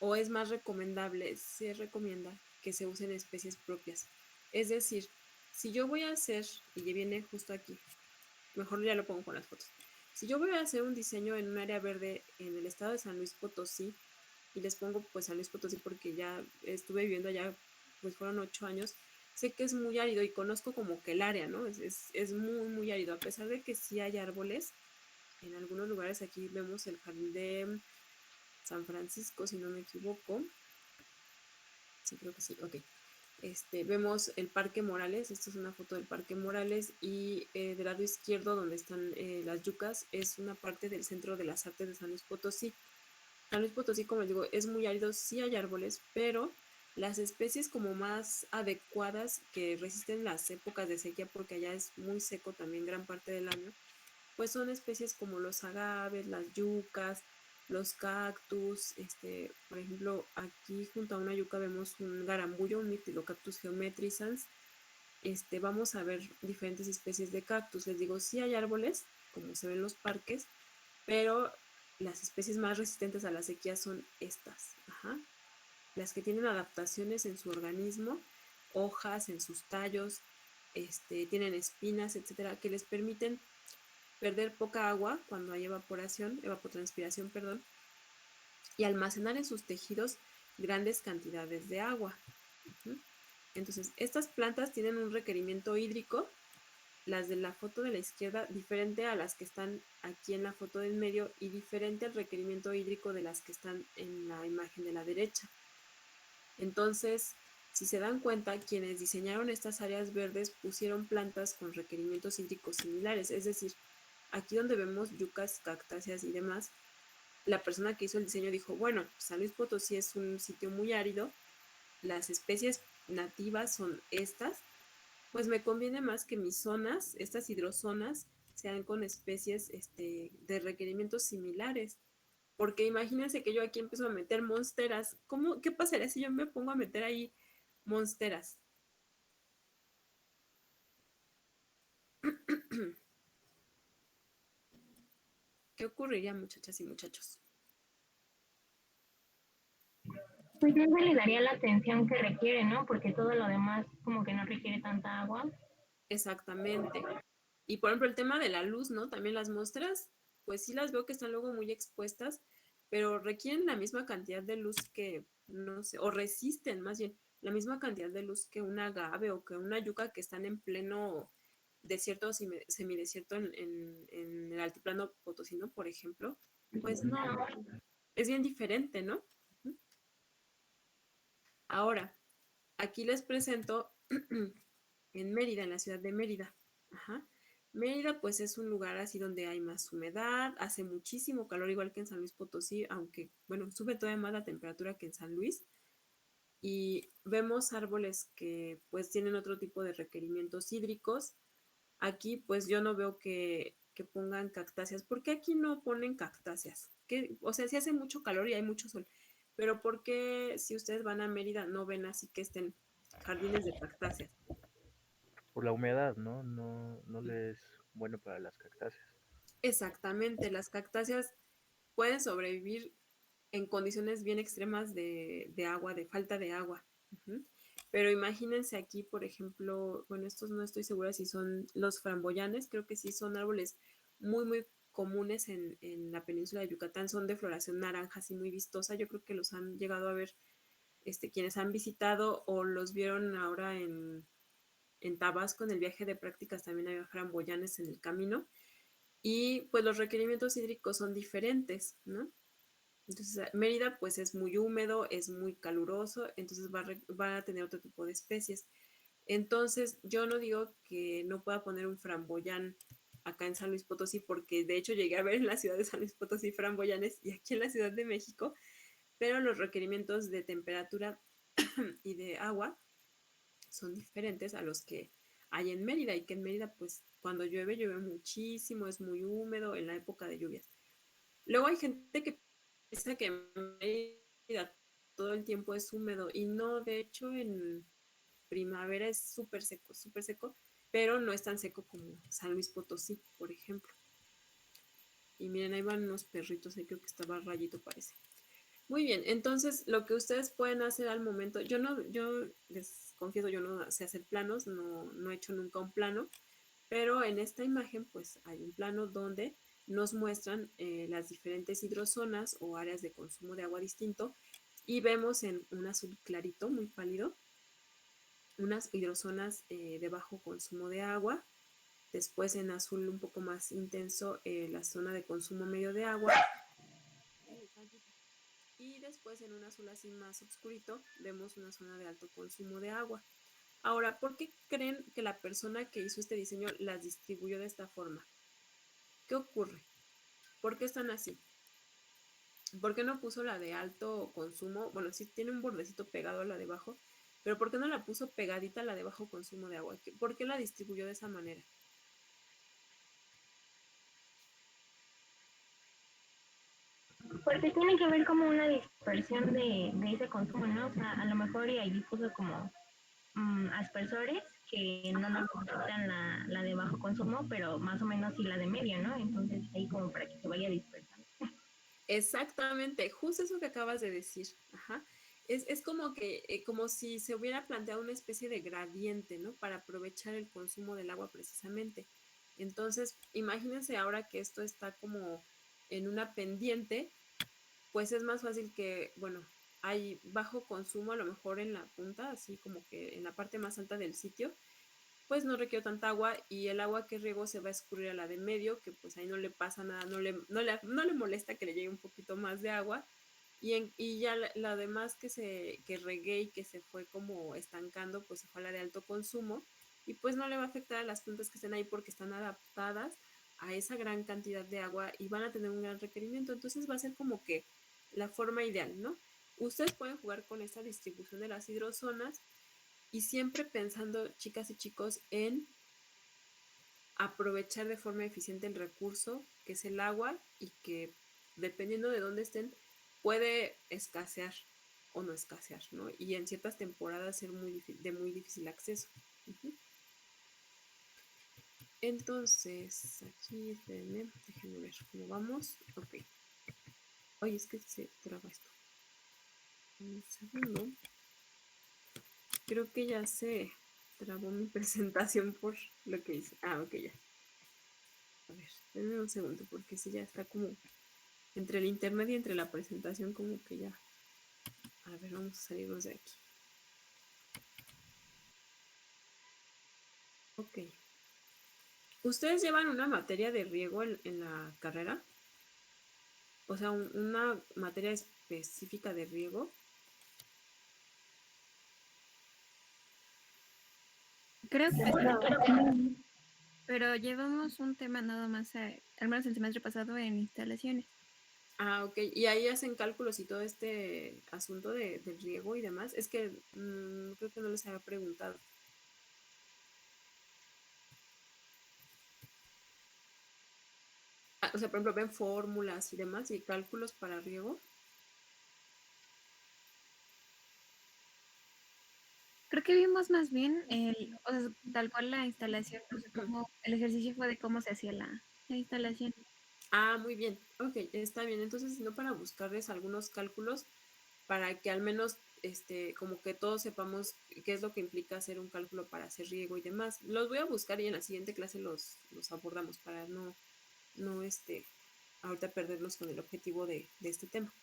o es más recomendable, se recomienda que se usen especies propias. Es decir, si yo voy a hacer, y ya viene justo aquí, mejor ya lo pongo con las fotos. Si yo voy a hacer un diseño en un área verde en el estado de San Luis Potosí, y les pongo pues San Luis Potosí porque ya estuve viviendo allá, pues fueron 8 años, sé que es muy árido y conozco como que el área, ¿no? Es muy, muy árido, a pesar de que sí hay árboles. En algunos lugares aquí vemos el jardín de San Francisco, si no me equivoco. Sí, creo que sí, ok. Vemos el Parque Morales, esta es una foto del Parque Morales y del lado izquierdo donde están las yucas es una parte del Centro de las Artes de San Luis Potosí. San Luis Potosí, como les digo, es muy árido, sí hay árboles, pero las especies como más adecuadas que resisten las épocas de sequía, porque allá es muy seco también gran parte del año, pues son especies como los agaves, las yucas, los cactus, por ejemplo, aquí junto a una yuca vemos un garambullo, un Mytilocactus geometrisans. Vamos a ver diferentes especies de cactus. Les digo, sí hay árboles, como se ven en los parques, pero las especies más resistentes a la sequía son estas. Ajá. Las que tienen adaptaciones en su organismo, hojas, en sus tallos, tienen espinas, etcétera, que les permiten perder poca agua cuando hay evaporación, evapotranspiración, perdón, y almacenar en sus tejidos grandes cantidades de agua. Entonces, estas plantas tienen un requerimiento hídrico, las de la foto de la izquierda, diferente a las que están aquí en la foto del medio y diferente al requerimiento hídrico de las que están en la imagen de la derecha. Entonces, si se dan cuenta, quienes diseñaron estas áreas verdes pusieron plantas con requerimientos hídricos similares, es decir, aquí donde vemos yucas, cactáceas y demás, la persona que hizo el diseño dijo, bueno, San Luis Potosí es un sitio muy árido, las especies nativas son estas, pues me conviene más que mis zonas, estas hidrozonas, sean con especies de requerimientos similares. Porque imagínense que yo aquí empiezo a meter monsteras. ¿Qué pasaría si yo me pongo a meter ahí monsteras? ¿Qué ocurriría, muchachas y muchachos? Pues no se le daría la atención que requiere, ¿no? Porque todo lo demás como que no requiere tanta agua. Exactamente. Y por ejemplo, el tema de la luz, ¿no? También las muestras, pues sí las veo que están luego muy expuestas, pero requieren la misma cantidad de luz que, no sé, o resisten más bien la misma cantidad de luz que un agave o que una yuca que están en pleno desierto o semidesierto en el altiplano potosino, por ejemplo. Pues no, es bien diferente, ¿no? Ahora, aquí les presento en Mérida, en la ciudad de Mérida. Ajá. Mérida pues es un lugar así donde hay más humedad, hace muchísimo calor igual que en San Luis Potosí, aunque bueno, sube todavía más la temperatura que en San Luis y vemos árboles que pues tienen otro tipo de requerimientos hídricos. Aquí pues yo no veo que pongan cactáceas. ¿Por qué aquí no ponen cactáceas? O sea, sí hace mucho calor y hay mucho sol, pero ¿por qué si ustedes van a Mérida no ven así que estén jardines de cactáceas? Por la humedad, ¿no? No le es bueno para las cactáceas. Exactamente, las cactáceas pueden sobrevivir en condiciones bien extremas de agua, de falta de agua. Pero imagínense aquí, por ejemplo, bueno, estos no estoy segura si son los framboyanes, creo que sí son árboles muy, muy comunes en la península de Yucatán, son de floración naranja, así muy vistosa. Yo creo que los han llegado a ver quienes han visitado o los vieron ahora en Tabasco, en el viaje de prácticas también había framboyanes en el camino. Y pues los requerimientos hídricos son diferentes, ¿no? Entonces, Mérida pues es muy húmedo, es muy caluroso, entonces va a tener otro tipo de especies. Entonces, yo no digo que no pueda poner un framboyán acá en San Luis Potosí, porque de hecho llegué a ver en la ciudad de San Luis Potosí framboyanes y aquí en la Ciudad de México, pero los requerimientos de temperatura y de agua son diferentes a los que hay en Mérida, y que en Mérida pues cuando llueve, llueve muchísimo, es muy húmedo en la época de lluvias. Luego hay gente que piensa que en Mérida todo el tiempo es húmedo y no, de hecho en primavera es súper seco, pero no es tan seco como San Luis Potosí, por ejemplo. Y miren, ahí van unos perritos, ahí creo que estaba Rayito, parece. Muy bien, entonces lo que ustedes pueden hacer al momento, yo les confieso, yo no sé hacer planos, no he hecho nunca un plano, pero en esta imagen pues hay un plano donde nos muestran las diferentes hidrozonas o áreas de consumo de agua distinto, y vemos en un azul clarito, muy pálido, unas hidrozonas de bajo consumo de agua. Después en azul un poco más intenso la zona de consumo medio de agua. Y después en un azul así más oscurito vemos una zona de alto consumo de agua. Ahora, ¿por qué creen que la persona que hizo este diseño las distribuyó de esta forma? ¿Qué ocurre? ¿Por qué están así? ¿Por qué no puso la de alto consumo? Bueno, sí tiene un bordecito pegado a la de bajo, pero ¿por qué no la puso pegadita a la de bajo consumo de agua? ¿Por qué la distribuyó de esa manera? Porque tiene que haber como una dispersión de ese consumo, ¿no? O sea, a lo mejor y allí puso como aspersores que no nos quitan la de bajo consumo, pero más o menos sí la de medio, ¿no? Entonces ahí como para que se vaya dispersando. Exactamente, justo eso que acabas de decir. Ajá. Es como que, como si se hubiera planteado una especie de gradiente, ¿no? Para aprovechar el consumo del agua precisamente. Entonces, imagínense ahora que esto está como en una pendiente, pues es más fácil que, bueno, hay bajo consumo a lo mejor en la punta, así como que en la parte más alta del sitio, pues no requiere tanta agua, y el agua que riego se va a escurrir a la de medio, que pues ahí no le pasa nada, no le molesta que le llegue un poquito más de agua, y ya la demás que regué y que se fue como estancando, pues se fue a la de alto consumo, y pues no le va a afectar a las plantas que estén ahí porque están adaptadas a esa gran cantidad de agua y van a tener un gran requerimiento. Entonces va a ser como que la forma ideal, ¿no? Ustedes pueden jugar con esta distribución de las hidrozonas y siempre pensando, chicas y chicos, en aprovechar de forma eficiente el recurso que es el agua, y que dependiendo de dónde estén puede escasear o no escasear, ¿no? Y en ciertas temporadas ser de muy difícil acceso. Uh-huh. Entonces, aquí, espérenme, déjenme ver cómo vamos. Ok. Oye, es que se traba esto. Un segundo. Creo que ya se trabó mi presentación por lo que hice. Ah, ok, ya. A ver, denme un segundo, porque si ya está como entre el internet y entre la presentación, como que ya. A ver, vamos a salirnos de aquí. Ok. ¿Ustedes llevan una materia de riego en la carrera? O sea, una materia específica de riego. Creo que sí, No, pero llevamos un tema nada más, al menos el semestre pasado, en instalaciones. Ah, ok. Y ahí hacen cálculos y todo este asunto del riego y demás. Es que creo que no les había preguntado. Ah, o sea, por ejemplo, ven fórmulas y demás y cálculos para riego. Creo que vimos más bien o sea, tal cual la instalación, o sea, como el ejercicio fue de cómo se hacía la instalación. Ah, muy bien. Ok, está bien. Entonces, no, para buscarles algunos cálculos para que al menos como que todos sepamos qué es lo que implica hacer un cálculo para hacer riego y demás. Los voy a buscar y en la siguiente clase los abordamos para no ahorita perdernos con el objetivo de este tema.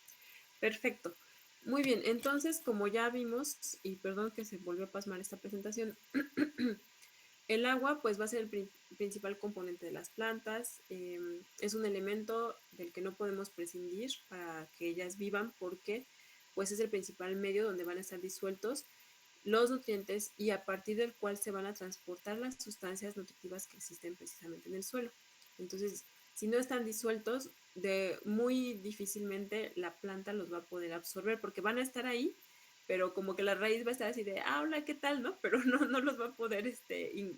Perfecto. Muy bien, entonces como ya vimos, y perdón que se volvió a pasmar esta presentación, el agua pues va a ser el principal componente de las plantas, es un elemento del que no podemos prescindir para que ellas vivan porque pues es el principal medio donde van a estar disueltos los nutrientes y a partir del cual se van a transportar las sustancias nutritivas que existen precisamente en el suelo. Entonces, si no están disueltos, muy difícilmente la planta los va a poder absorber porque van a estar ahí, pero como que la raíz va a estar así de, hola, ¿qué tal? ¿No? Pero no los va a poder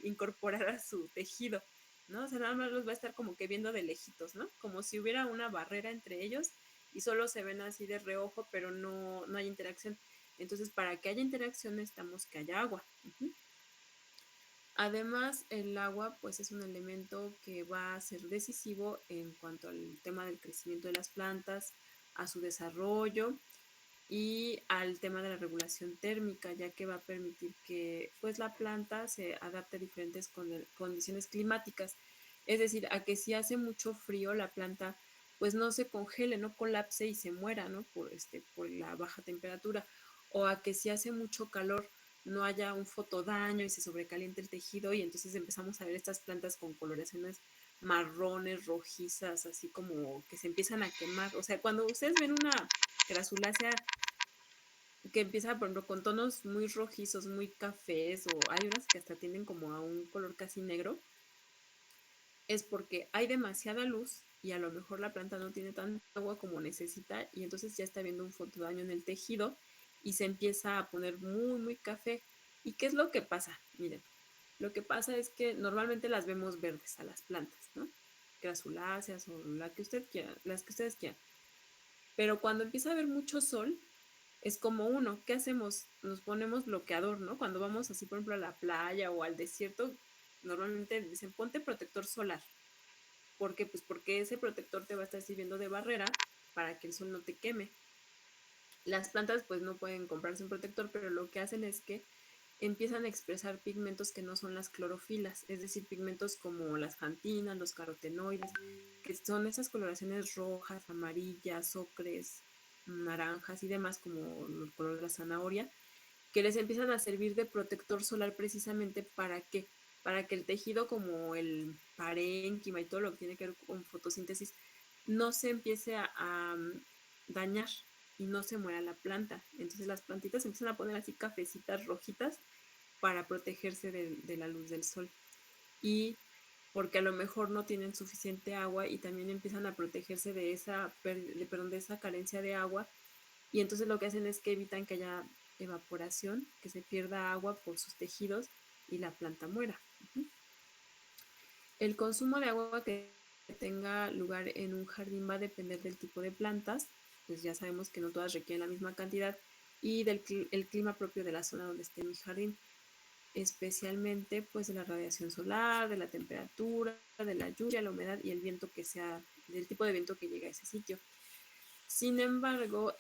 incorporar a su tejido, ¿no? O sea, nada más los va a estar como que viendo de lejitos, ¿no? Como si hubiera una barrera entre ellos y solo se ven así de reojo, pero no hay interacción. Entonces, para que haya interacción necesitamos que haya agua. Además, el agua pues es un elemento que va a ser decisivo en cuanto al tema del crecimiento de las plantas, a su desarrollo y al tema de la regulación térmica, ya que va a permitir que pues la planta se adapte a diferentes condiciones climáticas. Es decir, a que si hace mucho frío la planta pues no se congele, no colapse y se muera, ¿no? Por la baja temperatura. O a que si hace mucho calor no haya un fotodaño y se sobrecaliente el tejido y entonces empezamos a ver estas plantas con coloraciones marrones, rojizas, así como que se empiezan a quemar. O sea, cuando ustedes ven una crasulácea que empieza, por ejemplo, con tonos muy rojizos, muy cafés, o hay unas que hasta tienden como a un color casi negro, es porque hay demasiada luz y a lo mejor la planta no tiene tanta agua como necesita y entonces ya está viendo un fotodaño en el tejido y se empieza a poner muy, muy café. ¿Y qué es lo que pasa? Miren, lo que pasa es que normalmente las vemos verdes a las plantas, ¿no? Crasuláceas o las que ustedes quieran. Pero cuando empieza a haber mucho sol, es como uno, ¿qué hacemos? Nos ponemos bloqueador, ¿no? Cuando vamos así, por ejemplo, a la playa o al desierto, normalmente dicen, ponte protector solar. ¿Por qué? Pues porque ese protector te va a estar sirviendo de barrera para que el sol no te queme. Las plantas pues no pueden comprarse un protector, pero lo que hacen es que empiezan a expresar pigmentos que no son las clorofilas, es decir, pigmentos como las xantinas, los carotenoides, que son esas coloraciones rojas, amarillas, ocres, naranjas y demás, como el color de la zanahoria, que les empiezan a servir de protector solar precisamente para que el tejido como el parénquima y todo lo que tiene que ver con fotosíntesis no se empiece a dañar y no se muera la planta. Entonces las plantitas empiezan a poner así cafecitas rojitas para protegerse de la luz del sol. Y porque a lo mejor no tienen suficiente agua y también empiezan a protegerse de esa carencia de agua y entonces lo que hacen es que evitan que haya evaporación, que se pierda agua por sus tejidos y la planta muera. El consumo de agua que tenga lugar en un jardín va a depender del tipo de plantas, pues ya sabemos que no todas requieren la misma cantidad y del clima propio de la zona donde esté mi jardín, especialmente pues de la radiación solar, de la temperatura, de la lluvia, la humedad y el viento que sea, del tipo de viento que llegue a ese sitio. Sin embargo,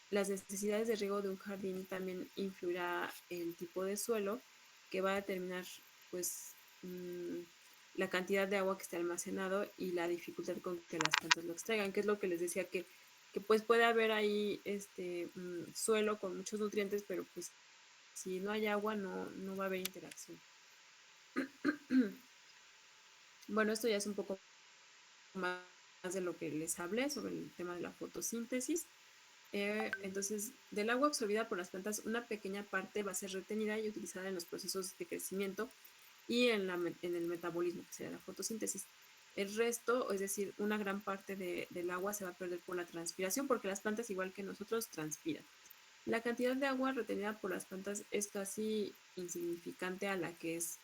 las necesidades de riego de un jardín también influirá el tipo de suelo que va a determinar pues la cantidad de agua que esté almacenado y la dificultad con que las plantas lo extraigan, que es lo que les decía que pues puede haber ahí suelo con muchos nutrientes, pero pues si no hay agua no va a haber interacción. Bueno, esto ya es un poco más de lo que les hablé sobre el tema de la fotosíntesis. Entonces, del agua absorbida por las plantas, una pequeña parte va a ser retenida y utilizada en los procesos de crecimiento y en el metabolismo, que será la fotosíntesis. El resto, es decir, una gran parte del agua se va a perder por la transpiración, porque las plantas, igual que nosotros, transpiran. La cantidad de agua retenida por las plantas es casi insignificante a la que es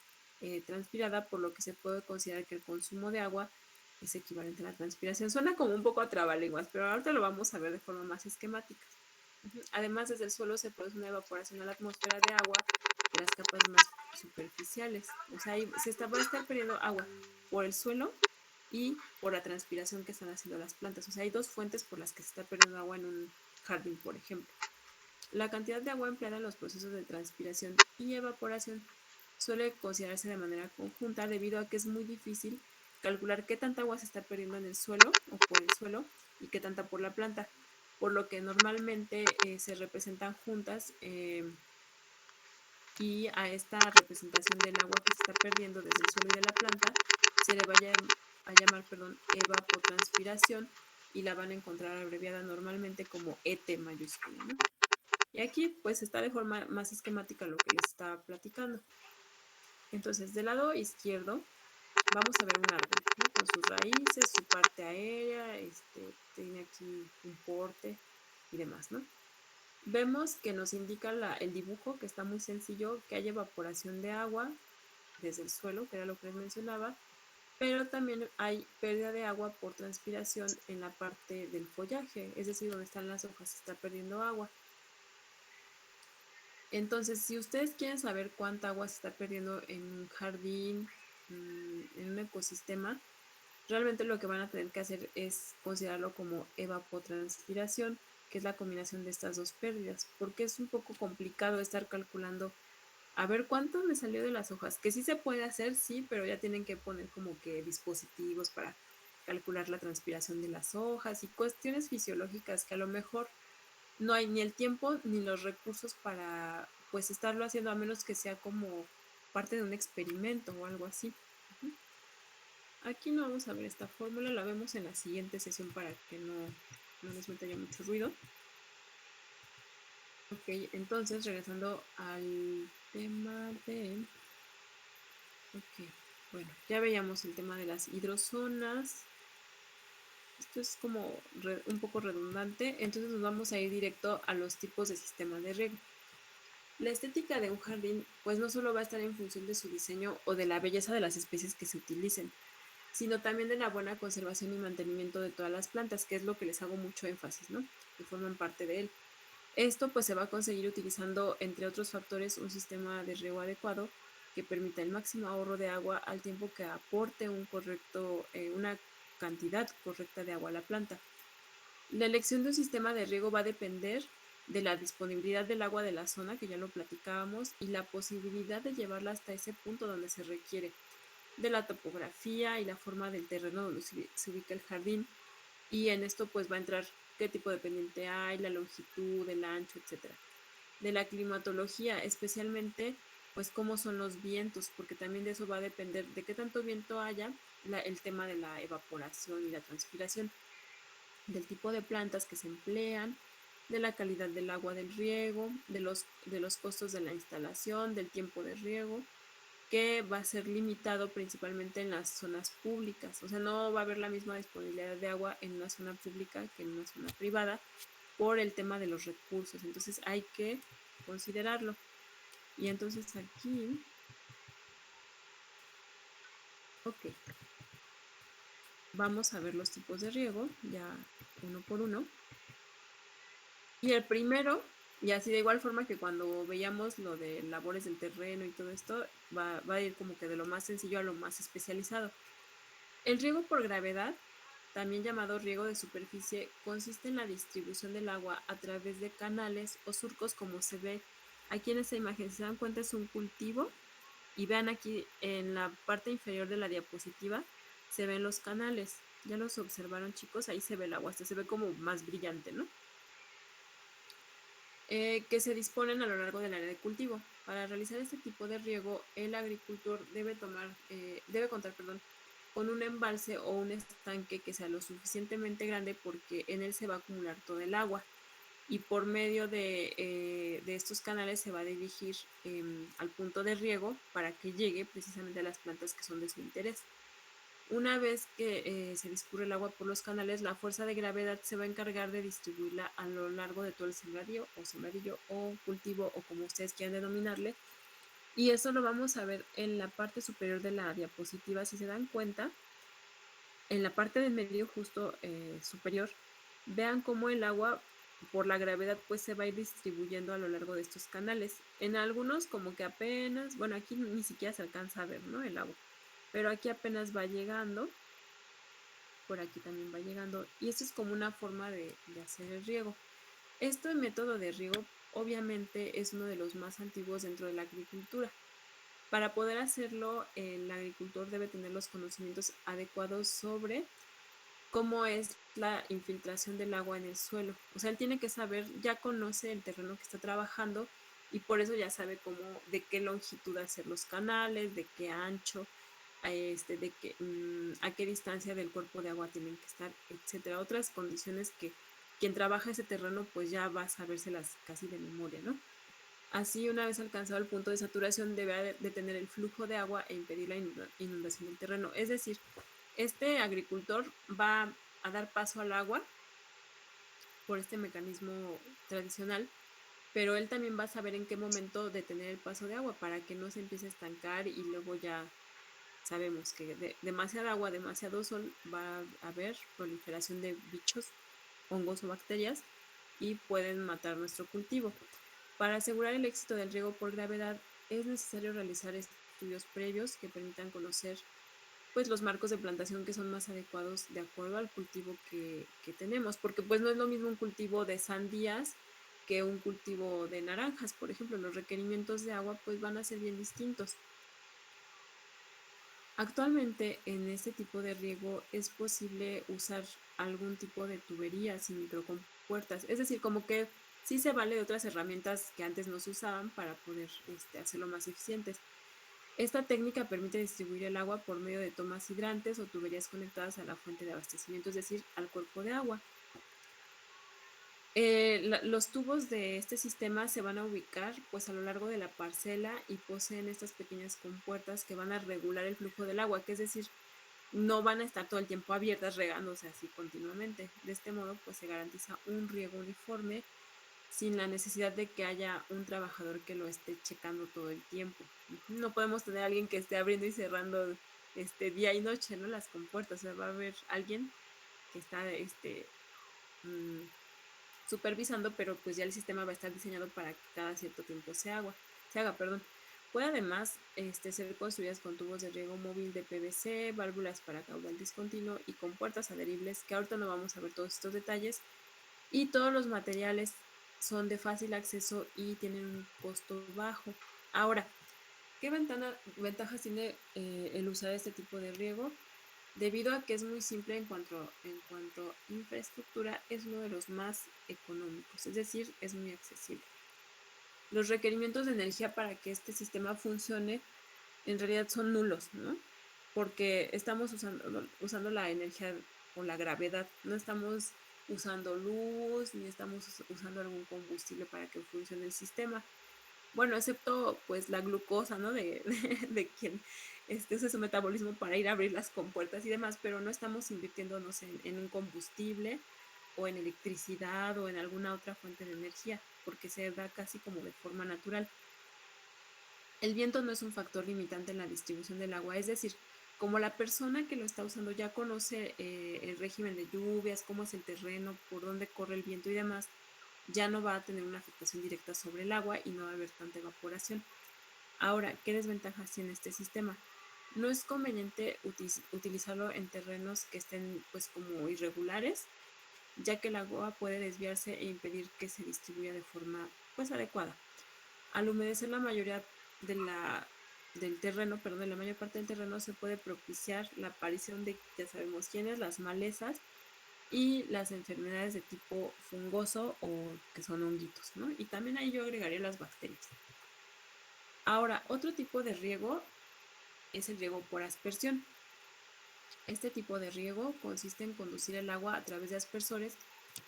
transpirada, por lo que se puede considerar que el consumo de agua es equivalente a la transpiración. Suena como un poco a trabalenguas, pero ahorita lo vamos a ver de forma más esquemática. Además, desde el suelo se produce una evaporación a la atmósfera de agua de las capas más superficiales. O sea, va a estar perdiendo agua por el suelo y por la transpiración que están haciendo las plantas. O sea, hay dos fuentes por las que se está perdiendo agua en un jardín, por ejemplo. La cantidad de agua empleada en los procesos de transpiración y evaporación suele considerarse de manera conjunta debido a que es muy difícil calcular qué tanta agua se está perdiendo en el suelo o por el suelo y qué tanta por la planta, por lo que normalmente se representan juntas y a esta representación del agua que se está perdiendo desde el suelo y de la planta se le va a llamar evapotranspiración y la van a encontrar abreviada normalmente como ET mayúscula, ¿no? Y aquí pues está de forma más esquemática lo que les estaba platicando. Entonces, del lado izquierdo vamos a ver un árbol, ¿no? Con sus raíces, su parte aérea, tiene aquí un porte y demás, ¿no? Vemos que nos indica el dibujo, que está muy sencillo, que hay evaporación de agua desde el suelo, que era lo que les mencionaba, pero también hay pérdida de agua por transpiración en la parte del follaje, es decir, donde están las hojas, se está perdiendo agua. Entonces, si ustedes quieren saber cuánta agua se está perdiendo en un jardín, en un ecosistema, realmente lo que van a tener que hacer es considerarlo como evapotranspiración, que es la combinación de estas dos pérdidas, porque es un poco complicado estar calculando a ver cuánto me salió de las hojas, que sí se puede hacer, sí, pero ya tienen que poner como que dispositivos para calcular la transpiración de las hojas y cuestiones fisiológicas que a lo mejor no hay ni el tiempo ni los recursos para pues estarlo haciendo, a menos que sea como parte de un experimento o algo así. Uh-huh. Aquí no vamos a ver esta fórmula, la vemos en la siguiente sesión para que no les meta ya mucho ruido. Ok, entonces regresando al tema de... Ok, bueno, ya veíamos el tema de las hidrozonas. Esto es como un poco redundante, entonces nos vamos a ir directo a los tipos de sistemas de riego. La estética de un jardín pues no solo va a estar en función de su diseño o de la belleza de las especies que se utilicen, sino también de la buena conservación y mantenimiento de todas las plantas, que es lo que les hago mucho énfasis, ¿no? Que forman parte de él. Esto pues se va a conseguir utilizando, entre otros factores, un sistema de riego adecuado que permita el máximo ahorro de agua al tiempo que aporte una cantidad correcta de agua a la planta. La elección de un sistema de riego va a depender de la disponibilidad del agua de la zona, que ya lo platicábamos, y la posibilidad de llevarla hasta ese punto donde se requiere, de la topografía y la forma del terreno donde se ubica el jardín. Y en esto pues va a entrar qué tipo de pendiente hay, la longitud, el ancho, etc. De la climatología, especialmente pues cómo son los vientos, porque también de eso va a depender de qué tanto viento haya, el tema de la evaporación y la transpiración, del tipo de plantas que se emplean, de la calidad del agua del riego, de los costos de la instalación, del tiempo de riego, que va a ser limitado principalmente en las zonas públicas. O sea, no va a haber la misma disponibilidad de agua en una zona pública que en una zona privada por el tema de los recursos. Entonces hay que considerarlo. Y entonces aquí, ok, vamos a ver los tipos de riego, ya uno por uno. Y el primero, y así de igual forma que cuando veíamos lo de labores del terreno y todo esto, va a ir como que de lo más sencillo a lo más especializado. El riego por gravedad, también llamado riego de superficie, consiste en la distribución del agua a través de canales o surcos, como se ve aquí en esta imagen. Si se dan cuenta, es un cultivo, y vean aquí en la parte inferior de la diapositiva se ven los canales. Ya los observaron, chicos, ahí se ve el agua, hasta se ve como más brillante, ¿no? Que se disponen a lo largo del área de cultivo. Para realizar este tipo de riego, el agricultor debe contar con un embalse o un estanque que sea lo suficientemente grande, porque en él se va a acumular todo el agua, y por medio de estos canales se va a dirigir al punto de riego para que llegue precisamente a las plantas que son de su interés. Una vez que se discurre el agua por los canales, la fuerza de gravedad se va a encargar de distribuirla a lo largo de todo el sembradío o cultivo, o como ustedes quieran denominarle. Y eso lo vamos a ver en la parte superior de la diapositiva. Si se dan cuenta, en la parte del medio justo superior, vean cómo el agua por la gravedad pues se va a ir distribuyendo a lo largo de estos canales. En algunos como que apenas, bueno, aquí ni siquiera se alcanza a ver, ¿no?, el agua, pero aquí apenas va llegando, por aquí también va llegando, y esto es como una forma de hacer el riego. Este método de riego obviamente es uno de los más antiguos dentro de la agricultura. Para poder hacerlo, el agricultor debe tener los conocimientos adecuados sobre cómo es la infiltración del agua en el suelo. O sea, él tiene que saber, ya conoce el terreno que está trabajando y por eso ya sabe cómo, de qué longitud hacer los canales, de qué ancho, a qué distancia del cuerpo de agua tienen que estar, etcétera. Otras condiciones que quien trabaja ese terreno pues ya va a sabérselas casi de memoria, ¿no? Así, una vez alcanzado el punto de saturación, debe detener el flujo de agua e impedir la inundación del terreno. Es decir, este agricultor va a dar paso al agua por este mecanismo tradicional, pero él también va a saber en qué momento detener el paso de agua para que no se empiece a estancar y luego ya sabemos que demasiada agua, demasiado sol, va a haber proliferación de bichos, hongos o bacterias y pueden matar nuestro cultivo. Para asegurar el éxito del riego por gravedad es necesario realizar estudios previos que permitan conocer pues los marcos de plantación que son más adecuados de acuerdo al cultivo que tenemos, porque pues no es lo mismo un cultivo de sandías que un cultivo de naranjas, por ejemplo, los requerimientos de agua pues van a ser bien distintos. Actualmente en este tipo de riego es posible usar algún tipo de tuberías y microcompuertas, es decir, como que sí se vale de otras herramientas que antes no se usaban para poder hacerlo más eficientes. Esta técnica permite distribuir el agua por medio de tomas hidrantes o tuberías conectadas a la fuente de abastecimiento, es decir, al cuerpo de agua. Los tubos de este sistema se van a ubicar pues a lo largo de la parcela y poseen estas pequeñas compuertas que van a regular el flujo del agua, que es decir, no van a estar todo el tiempo abiertas regándose así continuamente. De este modo pues se garantiza un riego uniforme sin la necesidad de que haya un trabajador que lo esté checando todo el tiempo. No podemos tener a alguien que esté abriendo y cerrando día y noche, ¿no? Las compuertas. O sea, va a haber alguien que está supervisando, pero pues ya el sistema va a estar diseñado para que cada cierto tiempo se haga, perdón. Puede además ser construidas con tubos de riego móvil de PVC, válvulas para caudal discontinuo y con puertas adheribles, que ahorita no vamos a ver todos estos detalles. Y todos los materiales son de fácil acceso y tienen un costo bajo. Ahora, ¿qué ventajas tiene el usar este tipo de riego? Debido a que es muy simple en cuanto a infraestructura, es uno de los más económicos, es decir, es muy accesible. Los requerimientos de energía para que este sistema funcione en realidad son nulos, ¿no? Porque estamos usando la energía o la gravedad, no estamos usando luz ni estamos usando algún combustible para que funcione el sistema. Bueno, excepto pues la glucosa, ¿no? De quien usa su metabolismo para ir a abrir las compuertas y demás, pero no estamos invirtiendo, no sé, en un combustible o en electricidad o en alguna otra fuente de energía, porque se da casi como de forma natural. El viento no es un factor limitante en la distribución del agua, es decir, como la persona que lo está usando ya conoce el régimen de lluvias, cómo es el terreno, por dónde corre el viento y demás, ya no va a tener una afectación directa sobre el agua y no va a haber tanta evaporación. Ahora, ¿qué desventajas tiene este sistema? No es conveniente utilizarlo en terrenos que estén pues como irregulares, ya que el agua puede desviarse e impedir que se distribuya de forma pues adecuada. Al humedecer la mayoría del terreno, perdón, de la mayor parte del terreno, se puede propiciar la aparición de, ya sabemos quiénes, las malezas y las enfermedades de tipo fungoso o que son honguitos, ¿no? Y también ahí yo agregaría las bacterias. Ahora, otro tipo de riego es el riego por aspersión. Este tipo de riego consiste en conducir el agua a través de aspersores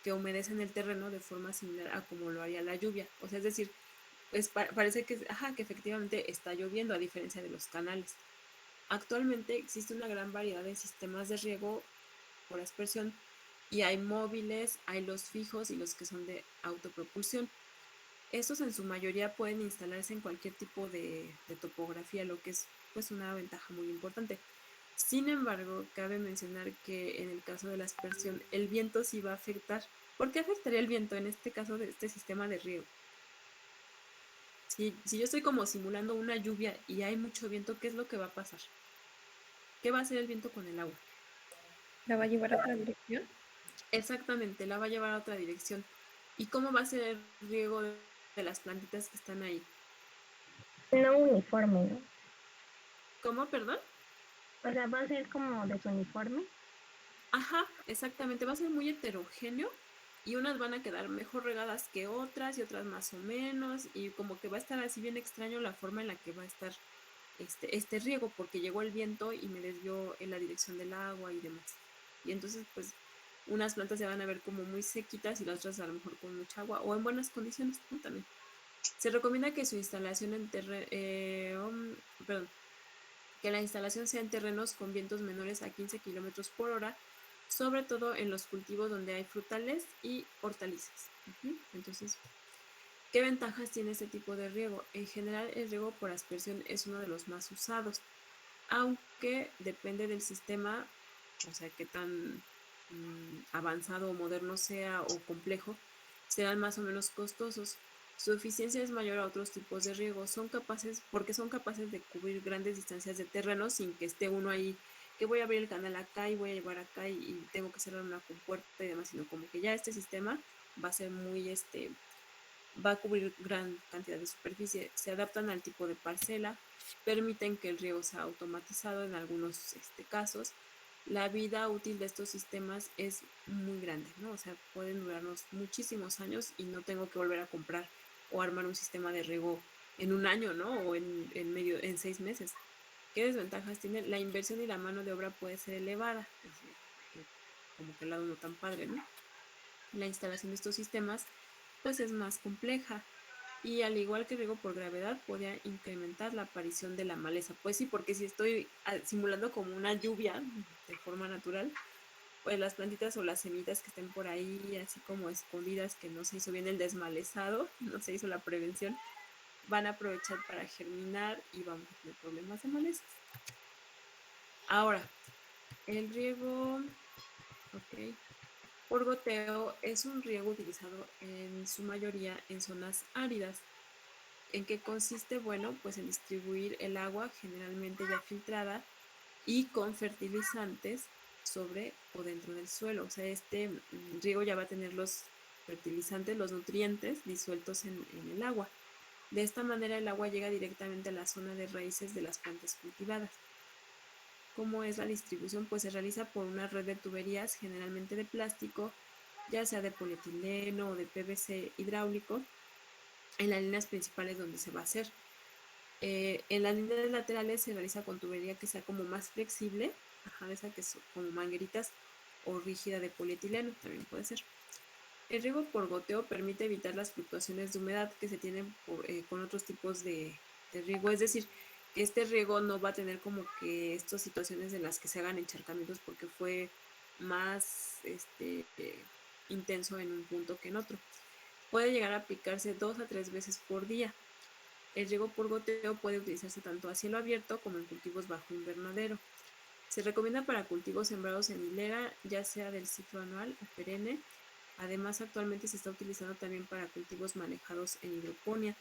que humedecen el terreno de forma similar a como lo haría la lluvia. O sea, es decir, pues parece que efectivamente está lloviendo a diferencia de los canales. Actualmente existe una gran variedad de sistemas de riego por aspersión y hay móviles, hay los fijos y los que son de autopropulsión. Estos en su mayoría pueden instalarse en cualquier tipo de topografía, lo que es pues una ventaja muy importante. Sin embargo, cabe mencionar que en el caso de la aspersión, el viento sí va a afectar. ¿Por qué afectaría el viento en este caso de este sistema de riego? Si yo estoy como simulando una lluvia y hay mucho viento, ¿qué es lo que va a pasar? ¿Qué va a hacer el viento con el agua? ¿La va a llevar a otra dirección? Exactamente, la va a llevar a otra dirección. ¿Y cómo va a ser el riego de las plantitas que están ahí. No uniforme, ¿no? ¿Cómo, perdón? O sea, va a ser como desuniforme. Ajá, exactamente, va a ser muy heterogéneo y unas van a quedar mejor regadas que otras y otras más o menos y como que va a estar así bien extraño la forma en la que va a estar este riego porque llegó el viento y me desvió en la dirección del agua y demás. Y entonces pues unas plantas se van a ver como muy sequitas y las otras a lo mejor con mucha agua o en buenas condiciones, ¿no? También. Se recomienda que su instalación en perdón, que la instalación sea en terrenos con vientos menores a 15 kilómetros por hora, sobre todo en los cultivos donde hay frutales y hortalizas. Entonces, ¿qué ventajas tiene este tipo de riego? En general, el riego por aspersión es uno de los más usados, aunque depende del sistema, o sea, qué tan avanzado o moderno sea o complejo, serán más o menos costosos. Su eficiencia es mayor a otros tipos de riego. Porque son capaces de cubrir grandes distancias de terreno sin que esté uno ahí, que voy a abrir el canal acá y voy a llevar acá y tengo que cerrar una compuerta y demás, sino como que ya este sistema va a ser va a cubrir gran cantidad de superficie. Se adaptan al tipo de parcela, permiten que el riego sea automatizado en algunos casos. La vida útil de estos sistemas es muy grande, ¿no? O sea, pueden durarnos muchísimos años y no tengo que volver a comprar o armar un sistema de riego en un año, ¿no? O en 6 meses. ¿Qué desventajas tiene? La inversión y la mano de obra puede ser elevada, como que el lado no tan padre, ¿no? La instalación de estos sistemas pues es más compleja y al igual que riego por gravedad podría incrementar la aparición de la maleza. Pues sí, porque si estoy simulando como una lluvia de forma natural, pues las plantitas o las semillitas que estén por ahí así como escondidas, que no se hizo bien el desmalezado, no se hizo la prevención, van a aprovechar para germinar y vamos a tener problemas de malezas. Ahora, el riego, ok, por goteo es un riego utilizado en su mayoría en zonas áridas. ¿En qué consiste? Bueno, pues en distribuir el agua generalmente ya filtrada y con fertilizantes sobre o dentro del suelo. O sea, este riego ya va a tener los fertilizantes, los nutrientes disueltos en el agua. De esta manera el agua llega directamente a la zona de raíces de las plantas cultivadas. ¿Cómo es la distribución? Pues se realiza por una red de tuberías generalmente de plástico, ya sea de polietileno o de PVC hidráulico, en las líneas principales donde se va a hacer. En las líneas laterales se realiza con tubería que sea como más flexible, esa que es como mangueritas o rígida de polietileno, también puede ser. El riego por goteo permite evitar las fluctuaciones de humedad que se tienen con otros tipos de riego, es decir, que este riego no va a tener como que estas situaciones en las que se hagan encharcamientos porque fue más intenso en un punto que en otro. Puede llegar a aplicarse 2 a 3 veces por día. El riego por goteo puede utilizarse tanto a cielo abierto como en cultivos bajo invernadero. Se recomienda para cultivos sembrados en hilera, ya sea del ciclo anual o perenne. Además, actualmente se está utilizando también para cultivos manejados en hidroponía,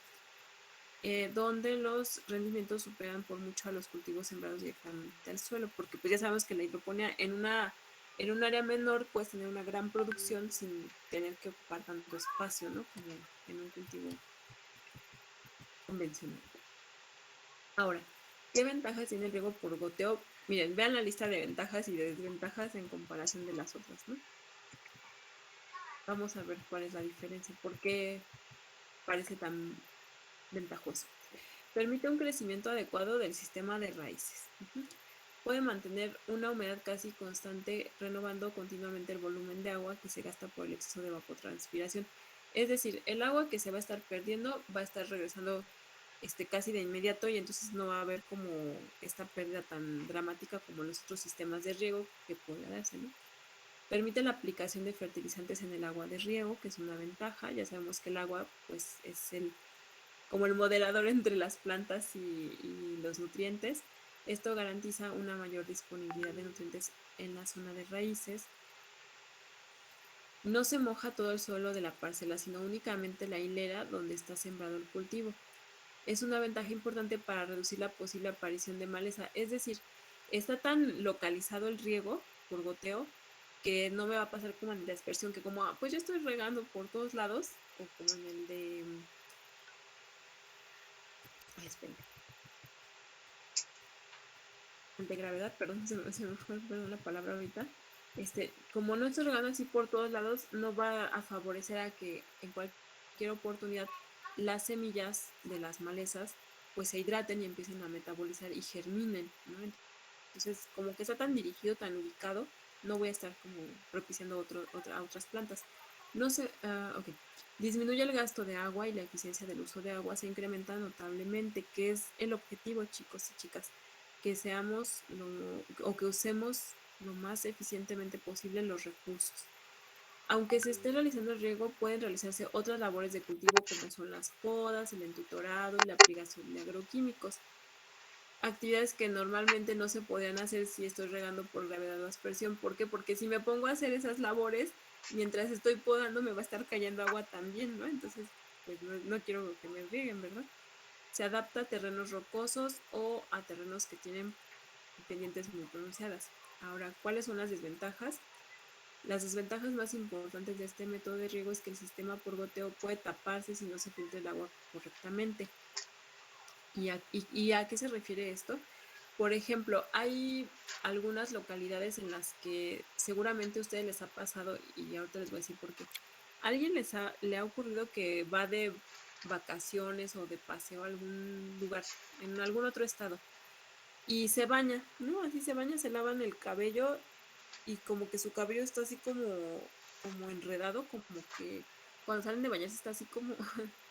donde los rendimientos superan por mucho a los cultivos sembrados directamente al suelo, porque pues ya sabemos que la hidroponía en un área menor puedes tener una gran producción sin tener que ocupar tanto espacio, ¿no? Como en un cultivo convencional. Ahora, ¿qué ventajas tiene el riego por goteo? Miren, vean la lista de ventajas y de desventajas en comparación de las otras, ¿no? Vamos a ver cuál es la diferencia, por qué parece tan ventajoso. Permite un crecimiento adecuado del sistema de raíces. Puede mantener una humedad casi constante, renovando continuamente el volumen de agua que se gasta por el exceso de evapotranspiración. Es decir, el agua que se va a estar perdiendo va a estar regresando casi de inmediato y entonces no va a haber como esta pérdida tan dramática como los otros sistemas de riego que puede darse, ¿no? Permite la aplicación de fertilizantes en el agua de riego, que es una ventaja. Ya sabemos que el agua pues es como el moderador entre las plantas y los nutrientes. Esto garantiza una mayor disponibilidad de nutrientes en la zona de raíces. No se moja todo el suelo de la parcela, sino únicamente la hilera donde está sembrado el cultivo. Es una ventaja importante para reducir la posible aparición de maleza. Es decir, está tan localizado el riego por goteo que no me va a pasar como en la dispersión, que como, pues yo estoy regando por todos lados, o como en el de Ay, esperen. Antigravedad, perdón, se me fue perdón, la palabra ahorita. Como no estoy regando así por todos lados, no va a favorecer a que en cualquier oportunidad las semillas de las malezas pues se hidraten y empiecen a metabolizar y germinen, ¿no? Entonces, como que está tan dirigido, tan ubicado, no voy a estar como propiciando a otras plantas. No sé, ok. Disminuye el gasto de agua y la eficiencia del uso de agua se incrementa notablemente, que es el objetivo, chicos y chicas, que seamos o que usemos lo más eficientemente posible los recursos. Aunque se esté realizando el riego, pueden realizarse otras labores de cultivo como son las podas, el entutorado y la aplicación de agroquímicos. Actividades que normalmente no se podrían hacer si estoy regando por gravedad o aspersión. ¿Por qué? Porque si me pongo a hacer esas labores, mientras estoy podando me va a estar cayendo agua también, ¿no? Entonces, pues no quiero que me rieguen, ¿verdad? Se adapta a terrenos rocosos o a terrenos que tienen pendientes muy pronunciadas. Ahora, ¿cuáles son las desventajas? Las desventajas más importantes de este método de riego es que el sistema por goteo puede taparse si no se filtra el agua correctamente. ¿Y a qué se refiere esto? Por ejemplo, hay algunas localidades en las que seguramente a ustedes les ha pasado, y ahorita les voy a decir por qué. ¿A alguien le ha ocurrido que va de vacaciones o de paseo a algún lugar, en algún otro estado, y se baña, ¿no? Así se baña, se lavan el cabello y como que su cabello está así como enredado, como que cuando salen de bañarse está así como,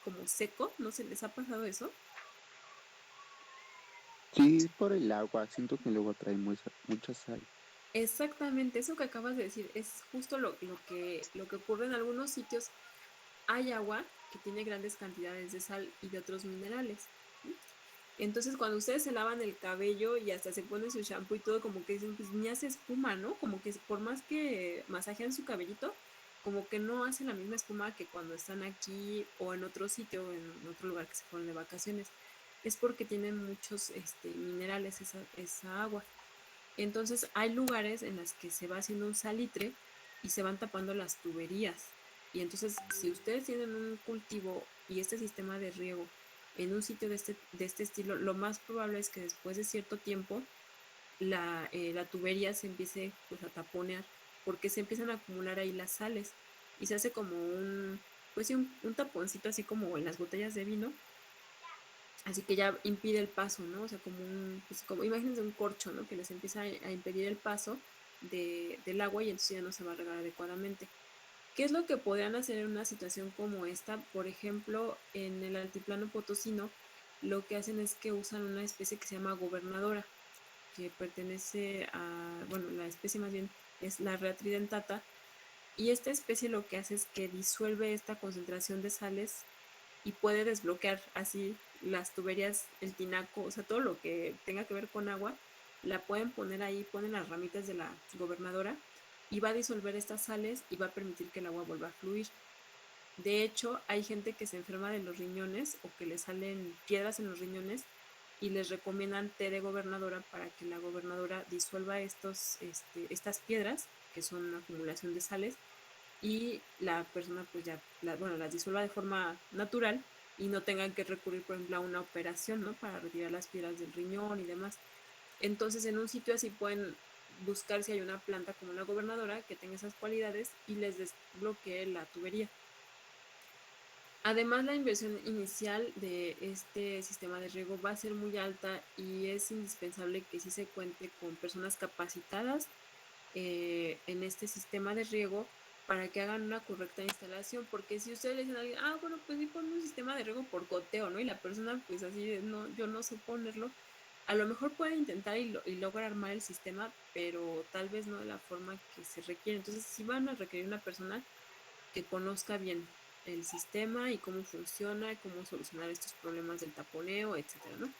como seco? ¿No se les ha pasado eso? Sí, es por el agua, siento que luego trae mucha sal. Exactamente, eso que acabas de decir es justo lo que ocurre en algunos sitios. Hay agua que tiene grandes cantidades de sal y de otros minerales. ¿Sí? Entonces, cuando ustedes se lavan el cabello y hasta se ponen su shampoo y todo, como que dicen, pues ni hace espuma, ¿no? Como que por más que masajean su cabellito, como que no hace la misma espuma que cuando están aquí o en otro sitio, en otro lugar que se fueron de vacaciones. Es porque tienen muchos minerales esa agua. Entonces hay lugares en los que se va haciendo un salitre y se van tapando las tuberías. Y entonces si ustedes tienen un cultivo y este sistema de riego en un sitio de este estilo, lo más probable es que después de cierto tiempo la tubería se empiece pues, a taponear porque se empiezan a acumular ahí las sales y se hace como pues sí, un taponcito así como en las botellas de vino. Así que ya impide el paso, ¿no? O sea, pues como imagínense un corcho, ¿no? Que les empieza a impedir el paso del agua y entonces ya no se va a regar adecuadamente. ¿Qué es lo que podrían hacer en una situación como esta? Por ejemplo, en el altiplano potosino, lo que hacen es que usan una especie que se llama gobernadora, que pertenece bueno, la especie más bien es la rea tridentata, y esta especie lo que hace es que disuelve esta concentración de sales y puede desbloquear así las tuberías, el tinaco, o sea, todo lo que tenga que ver con agua, la pueden poner ahí, ponen las ramitas de la gobernadora y va a disolver estas sales y va a permitir que el agua vuelva a fluir. De hecho, hay gente que se enferma de los riñones o que le salen piedras en los riñones y les recomiendan té de gobernadora para que la gobernadora disuelva estas piedras, que son una acumulación de sales, y la persona pues ya, bueno, las disuelva de forma natural y no tengan que recurrir, por ejemplo, a una operación, ¿no? Para retirar las piedras del riñón y demás. Entonces, en un sitio así pueden buscar si hay una planta como la gobernadora que tenga esas cualidades y les desbloquee la tubería. Además, la inversión inicial de este sistema de riego va a ser muy alta y es indispensable que sí se cuente con personas capacitadas en este sistema de riego para que hagan una correcta instalación, porque si ustedes le dicen a alguien, bueno, pues sí ponme un sistema de riego por goteo, ¿no? Y la persona pues así, no, yo no sé ponerlo, a lo mejor puede intentar y logra armar el sistema, pero tal vez no de la forma que se requiere. Entonces sí van a requerir una persona que conozca bien el sistema y cómo funciona, y cómo solucionar estos problemas del taponeo, etcétera, ¿no?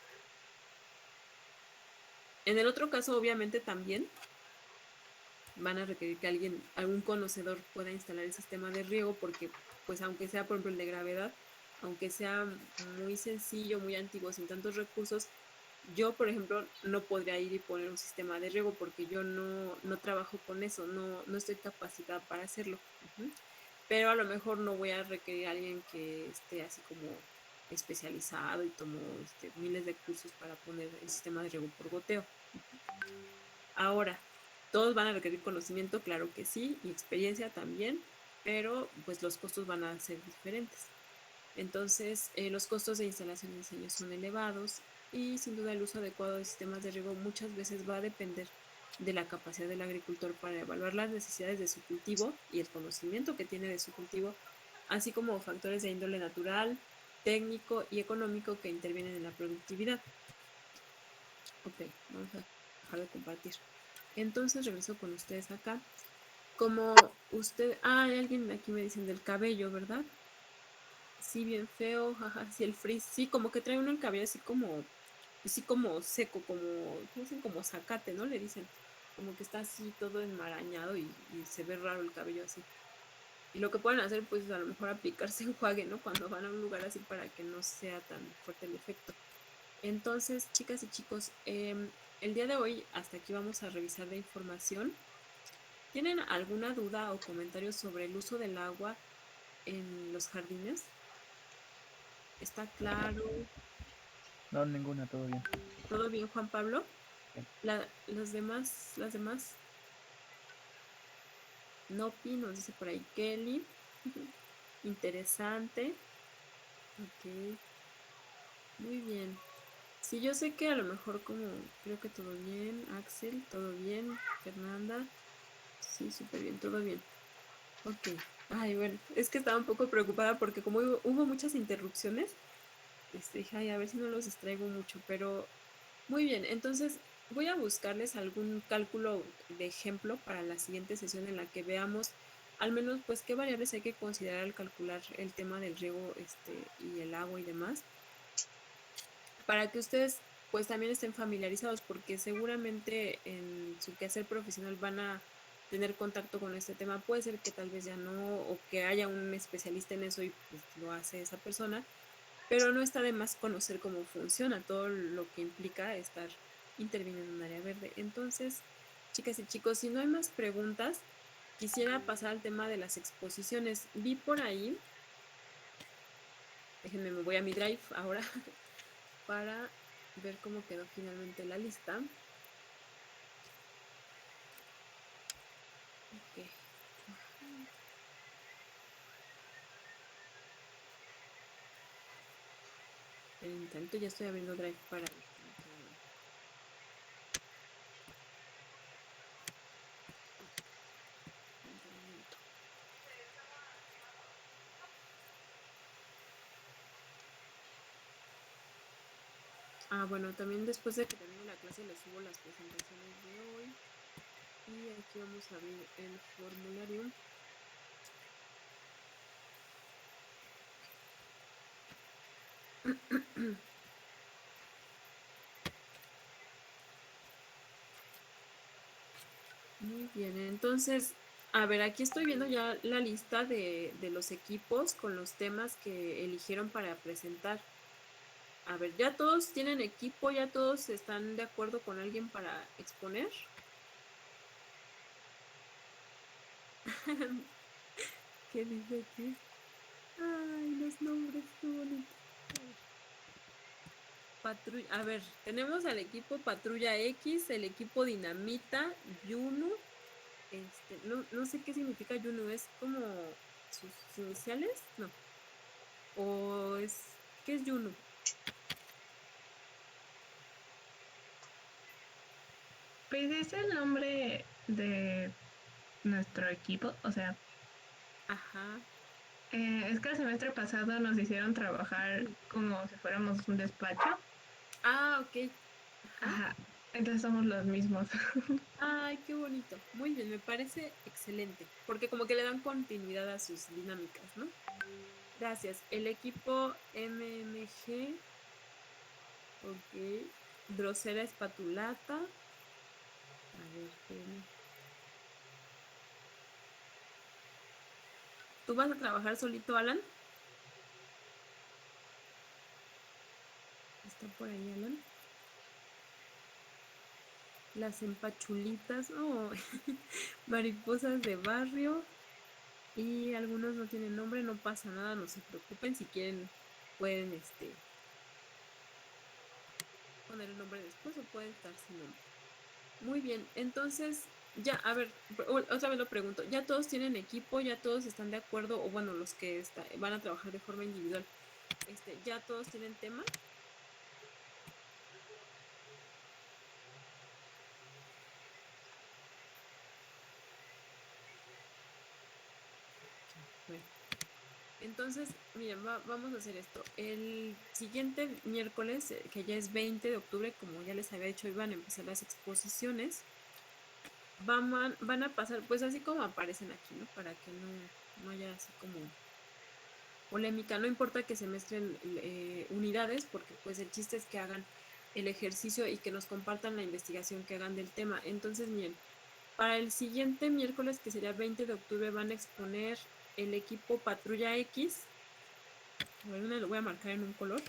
En el otro caso, obviamente también van a requerir que algún conocedor pueda instalar el sistema de riego porque, pues aunque sea, por ejemplo, el de gravedad, aunque sea muy sencillo, muy antiguo, sin tantos recursos, yo, por ejemplo, no podría ir y poner un sistema de riego porque yo no trabajo con eso, no estoy capacitada para hacerlo. Uh-huh. Pero a lo mejor no voy a requerir a alguien que esté así como especializado y tomó miles de cursos para poner el sistema de riego por goteo. Ahora, ¿todos van a requerir conocimiento? Claro que sí, y experiencia también, pero pues los costos van a ser diferentes. Entonces, los costos de instalación y diseño son elevados y sin duda el uso adecuado de sistemas de riego muchas veces va a depender de la capacidad del agricultor para evaluar las necesidades de su cultivo y el conocimiento que tiene de su cultivo, así como factores de índole natural, técnico y económico que intervienen en la productividad. Ok, vamos a dejar de compartir. Entonces regreso con ustedes acá. Como usted, hay alguien aquí me dicen del cabello, ¿verdad? Sí, bien feo, jaja, sí, el frizz, sí, como que trae uno el cabello así como seco, como, ¿cómo dicen? Como zacate, ¿no? Le dicen, como que está así todo enmarañado y se ve raro el cabello así. Y lo que pueden hacer, pues a lo mejor aplicarse enjuague, ¿no? Cuando van a un lugar así para que no sea tan fuerte el efecto. Entonces, chicas y chicos, el día de hoy hasta aquí vamos a revisar la información. ¿Tienen alguna duda o comentario sobre el uso del agua en los jardines? ¿Está claro? No, ninguna, todo bien. ¿Todo bien, Juan Pablo? Bien. Las demás, Nopi, nos dice por ahí Kelly. Interesante. Ok. Muy bien. Sí, yo sé que a lo mejor creo que todo bien. Axel, todo bien. Fernanda. Sí, súper bien, todo bien. Ok. Ay, bueno, es que estaba un poco preocupada porque como hubo muchas interrupciones, dije, ay, a ver si no los distraigo mucho, pero muy bien. Entonces, voy a buscarles algún cálculo de ejemplo para la siguiente sesión en la que veamos al menos pues qué variables hay que considerar al calcular el tema del riego y el agua y demás, para que ustedes pues también estén familiarizados, porque seguramente en su quehacer profesional van a tener contacto con este tema. Puede ser que tal vez ya no, o que haya un especialista en eso y pues lo hace esa persona, pero no está de más conocer cómo funciona todo lo que implica estar interviniendo en un área verde. Entonces, chicas y chicos, si no hay más preguntas, quisiera pasar al tema de las exposiciones. Vi por ahí, déjenme, me voy a mi drive ahora para ver cómo quedó finalmente la lista. Ok. En tanto ya estoy abriendo drive para ver cómo quedó. Un momento. Ah, bueno, también después de que termine la clase les subo las presentaciones de hoy. Y aquí vamos a abrir el formulario. Muy bien, entonces, a ver, aquí estoy viendo ya la lista de los equipos con los temas que eligieron para presentar. A ver, ¿ya todos tienen equipo? ¿Ya todos están de acuerdo con alguien para exponer? ¿Qué dice aquí? Ay, los nombres, qué bonito. A ver, tenemos al equipo Patrulla X, el equipo Dinamita, Yuno. No sé qué significa Yuno, ¿es como sus iniciales? No. ¿O es qué es Yuno? Pues es el nombre de nuestro equipo, o sea, Ajá. es que el semestre pasado nos hicieron trabajar como si fuéramos un despacho. Ah, ok. Ajá. Ajá, entonces somos los mismos. Ay, qué bonito. Muy bien, me parece excelente, porque como que le dan continuidad a sus dinámicas, ¿no? Gracias. El equipo MMG, ok. Drosera espatulata. A ver, espérenme. ¿Tú vas a trabajar solito, Alan? ¿Está por ahí, Alan? Las empachulitas, oh, mariposas de barrio. Y algunos no tienen nombre, no pasa nada, no se preocupen si quieren pueden poner el nombre después o pueden estar sin nombre. Muy bien, entonces ya, a ver, otra vez lo pregunto, ¿ya todos tienen equipo? ¿Ya todos están de acuerdo? O bueno, los que van a trabajar de forma individual, ¿ya todos tienen tema? Bueno, entonces, miren, vamos a hacer esto. El siguiente miércoles, que ya es 20 de octubre, como ya les había dicho, iban a empezar las exposiciones. Van a pasar, pues así como aparecen aquí, ¿no? Para que no haya así como polémica. No importa que se mezclen unidades, porque pues el chiste es que hagan el ejercicio y que nos compartan la investigación que hagan del tema. Entonces, miren, para el siguiente miércoles, que sería 20 de octubre, van a exponer el equipo Patrulla X. Bueno, lo voy a marcar en un color.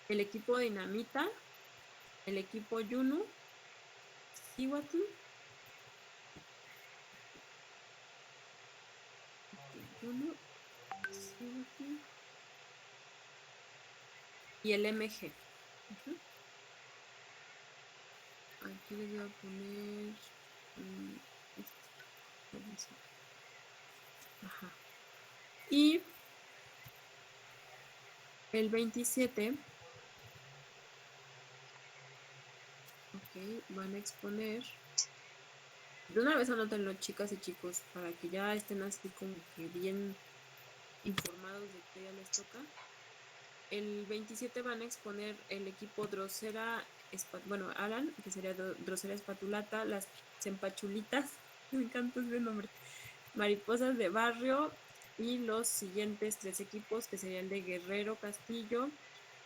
El equipo Dinamita, el equipo Yunu, Cihuatl, Yunu, Cihuatl y el MG. Aquí les voy a poner ajá. Y el 27, ok, van a exponer. De una vez anótenlo, chicas y chicos, para que ya estén así como que bien informados de que ya les toca. El 27 van a exponer el equipo Drosera, bueno, Alan, que sería Drosera Espatulata, las Cempachulitas, me encanta ese nombre, Mariposas de Barrio, y los siguientes 3 equipos, que sería el de Guerrero Castillo,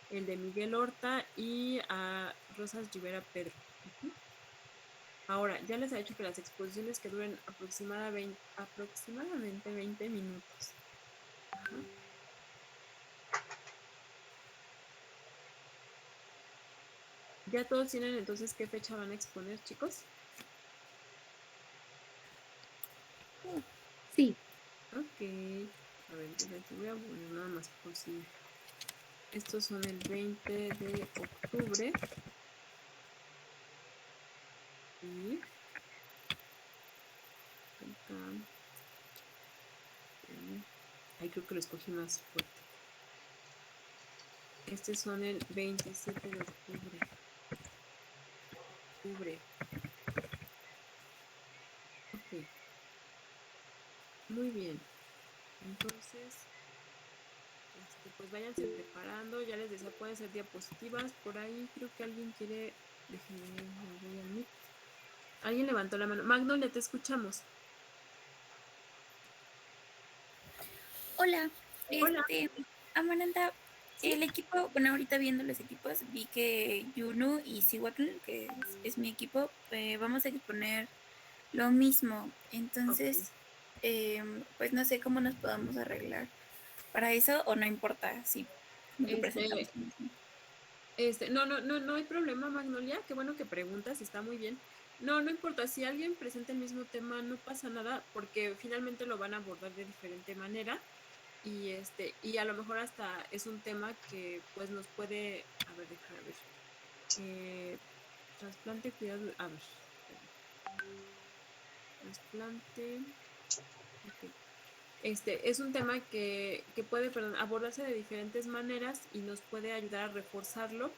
el de Miguel Horta y a Rosas Rivera Pedro. Ahora, ya les he dicho que las exposiciones que duren aproximadamente 20 minutos. Ajá. ¿Ya todos tienen entonces qué fecha van a exponer, chicos? Sí. Ok. A ver, entonces voy a poner nada más por si. Estos son el 20 de octubre. Y. Ahí creo que lo escogí más fuerte. Estos son el 27 de octubre. Ok. Muy bien. Entonces, pues váyanse preparando. Ya les decía, pueden ser diapositivas. Por ahí creo que alguien quiere. Déjenme, me voy al mic. Alguien levantó la mano. Magnolia, te escuchamos. Hola, Hola. Amaranta, ¿Sí? el equipo, bueno, ahorita viendo los equipos, vi que Yunu y Cihuatl, que es mi equipo, vamos a exponer lo mismo. Entonces, pues no sé cómo nos podamos arreglar para eso o no importa si como que presentamos lo mismo. No hay problema, Magnolia. Qué bueno que preguntas, está muy bien. No importa, si alguien presenta el mismo tema, no pasa nada, porque finalmente lo van a abordar de diferente manera. Y a lo mejor hasta es un tema que pues nos puede, a ver, déjame ver. Trasplante, cuidado, a ver. Trasplante. Ok. Es un tema que puede, abordarse de diferentes maneras y nos puede ayudar a reforzarlo,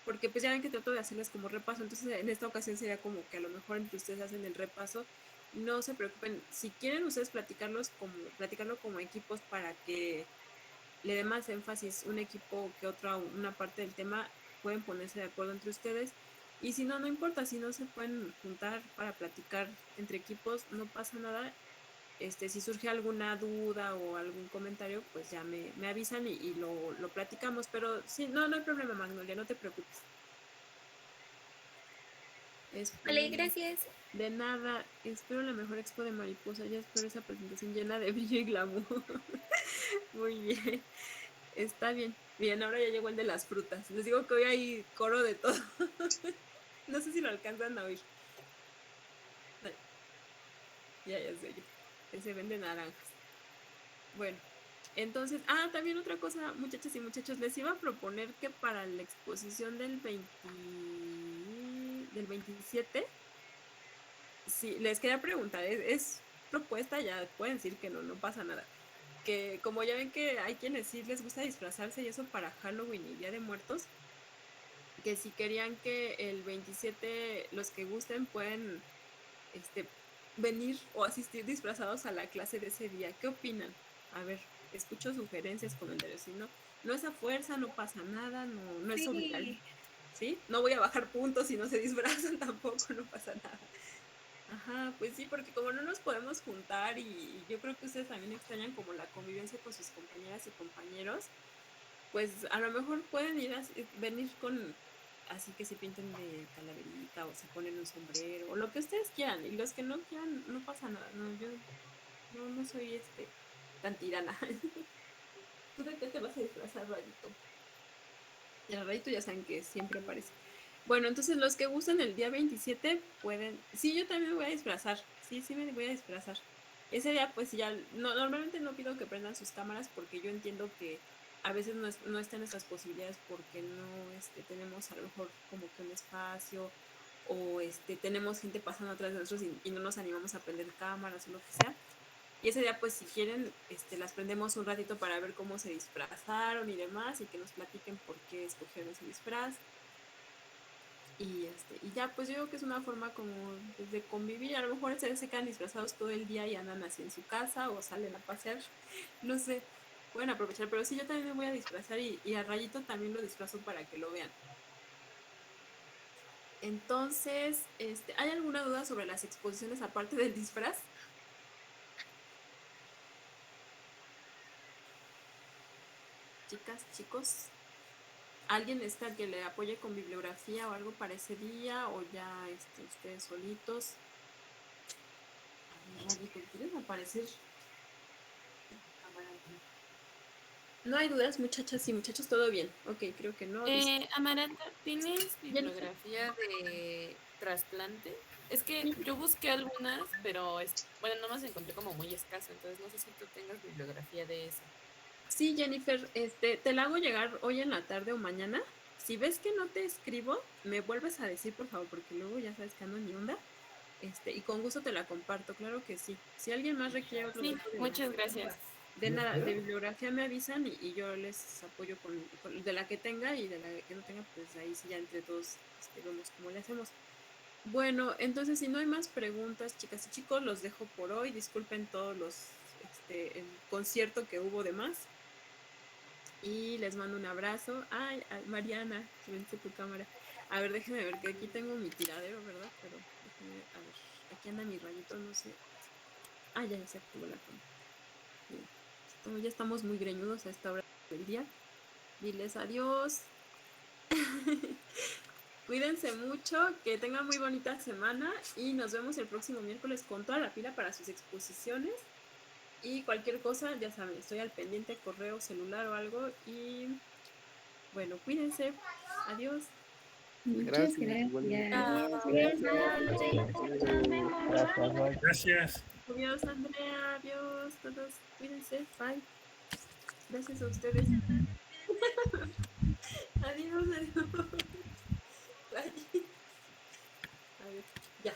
porque pues ya ven que trato de hacerles como repaso, entonces en esta ocasión sería como que a lo mejor entre ustedes hacen el repaso. No se preocupen, si quieren ustedes platicarlo como equipos para que le dé más énfasis un equipo que otra, una parte del tema, pueden ponerse de acuerdo entre ustedes. Y si no, no importa, si no se pueden juntar para platicar entre equipos, no pasa nada. Si surge alguna duda o algún comentario, pues ya me avisan y lo platicamos. Pero sí, no hay problema, Magnolia, no te preocupes. Vale, gracias. De nada, espero la mejor expo de mariposa. Ya espero esa presentación llena de brillo y glamour. Muy bien, está bien. Bien, ahora ya llegó el de las frutas. Les digo que hoy hay coro de todo. No sé si lo alcanzan a oír. Ya sé, se venden naranjas. Bueno, Entonces, también otra cosa, muchachas y muchachos, les iba a proponer que para la exposición del 27, sí, les quería preguntar, es propuesta, ya pueden decir que no pasa nada. Que como ya ven que hay quienes sí les gusta disfrazarse y eso para Halloween y Día de Muertos, que si querían que el 27 los que gusten pueden venir o asistir disfrazados a la clase de ese día. ¿Qué opinan? A ver, escucho sugerencias, comentarios. Si no, no es a fuerza, no pasa nada, no es obligatorio. Sí. ¿Sí? No voy a bajar puntos si no se disfrazan tampoco, no pasa nada. Ajá, pues sí, porque como no nos podemos juntar y yo creo que ustedes también extrañan como la convivencia con sus compañeras y compañeros, pues a lo mejor pueden venir con, así que se pinten de calaverita o se ponen un sombrero o lo que ustedes quieran y los que no quieran no pasa nada, no, yo no soy tan tirana. ¿Tú de qué te vas a disfrazar, Rayito? El Rayito ya saben que siempre aparece. Bueno, entonces los que gustan el día 27 pueden, sí, yo también me voy a disfrazar, sí me voy a disfrazar. Ese día pues ya, normalmente no pido que prendan sus cámaras porque yo entiendo que a veces no están nuestras posibilidades porque no tenemos a lo mejor como que un espacio o tenemos gente pasando atrás de nosotros y no nos animamos a prender cámaras o lo que sea. Y ese día pues si quieren las prendemos un ratito para ver cómo se disfrazaron y demás y que nos platiquen por qué escogieron ese disfraz. Y ya, pues yo creo que es una forma como pues, de convivir. A lo mejor se quedan disfrazados todo el día y andan así en su casa o salen a pasear. No sé, pueden aprovechar. Pero sí, yo también me voy a disfrazar y a Rayito también lo disfrazo para que lo vean. Entonces, ¿hay alguna duda sobre las exposiciones aparte del disfraz? Chicas, chicos. ¿Alguien está que le apoye con bibliografía o algo para ese día? ¿O ya ustedes solitos? A ver, Rayito, ¿quieres aparecer? No hay dudas, muchachas y muchachos, todo bien. Ok, creo que no. Amaranta, ¿tienes Jennifer. bibliografía de trasplante? Es que Sí, yo busqué algunas, pero bueno, nomás encontré como muy escaso, entonces no sé si tú tengas bibliografía de eso. sí, Jennifer, te la hago llegar hoy en la tarde o mañana. Si ves que no te escribo, me vuelves a decir, por favor, porque luego ya sabes que ando en mi onda. Y con gusto te la comparto, claro que sí. Si alguien más requiere otro Sí, tipo muchas gracias. de nada, de bibliografía me avisan y yo les apoyo con de la que tenga y de la que no tenga, pues ahí sí ya entre todos vemos cómo le hacemos. Bueno, entonces si no hay más preguntas, chicas y chicos, los dejo por hoy. Disculpen todos el concierto que hubo de más. Y les mando un abrazo. Ay, Mariana, que vence tu cámara. A ver, déjenme ver que aquí tengo mi tiradero, ¿verdad? Pero déjenme ver. A ver, aquí anda mi rayito, no sé. Ya se activó la cámara. Bien. Ya estamos muy greñudos a esta hora del día. Diles adiós. Cuídense mucho, que tengan muy bonita semana y nos vemos el próximo miércoles con toda la pila para sus exposiciones. Y cualquier cosa, ya saben, estoy al pendiente, correo, celular o algo. Y bueno, cuídense. Adiós. Muchas Gracias, gracias. igualmente. Gracias. Adiós, Andrea. Adiós, todos. Cuídense. Bye. Gracias a ustedes. Adiós, adiós. Bye. A ver, ya.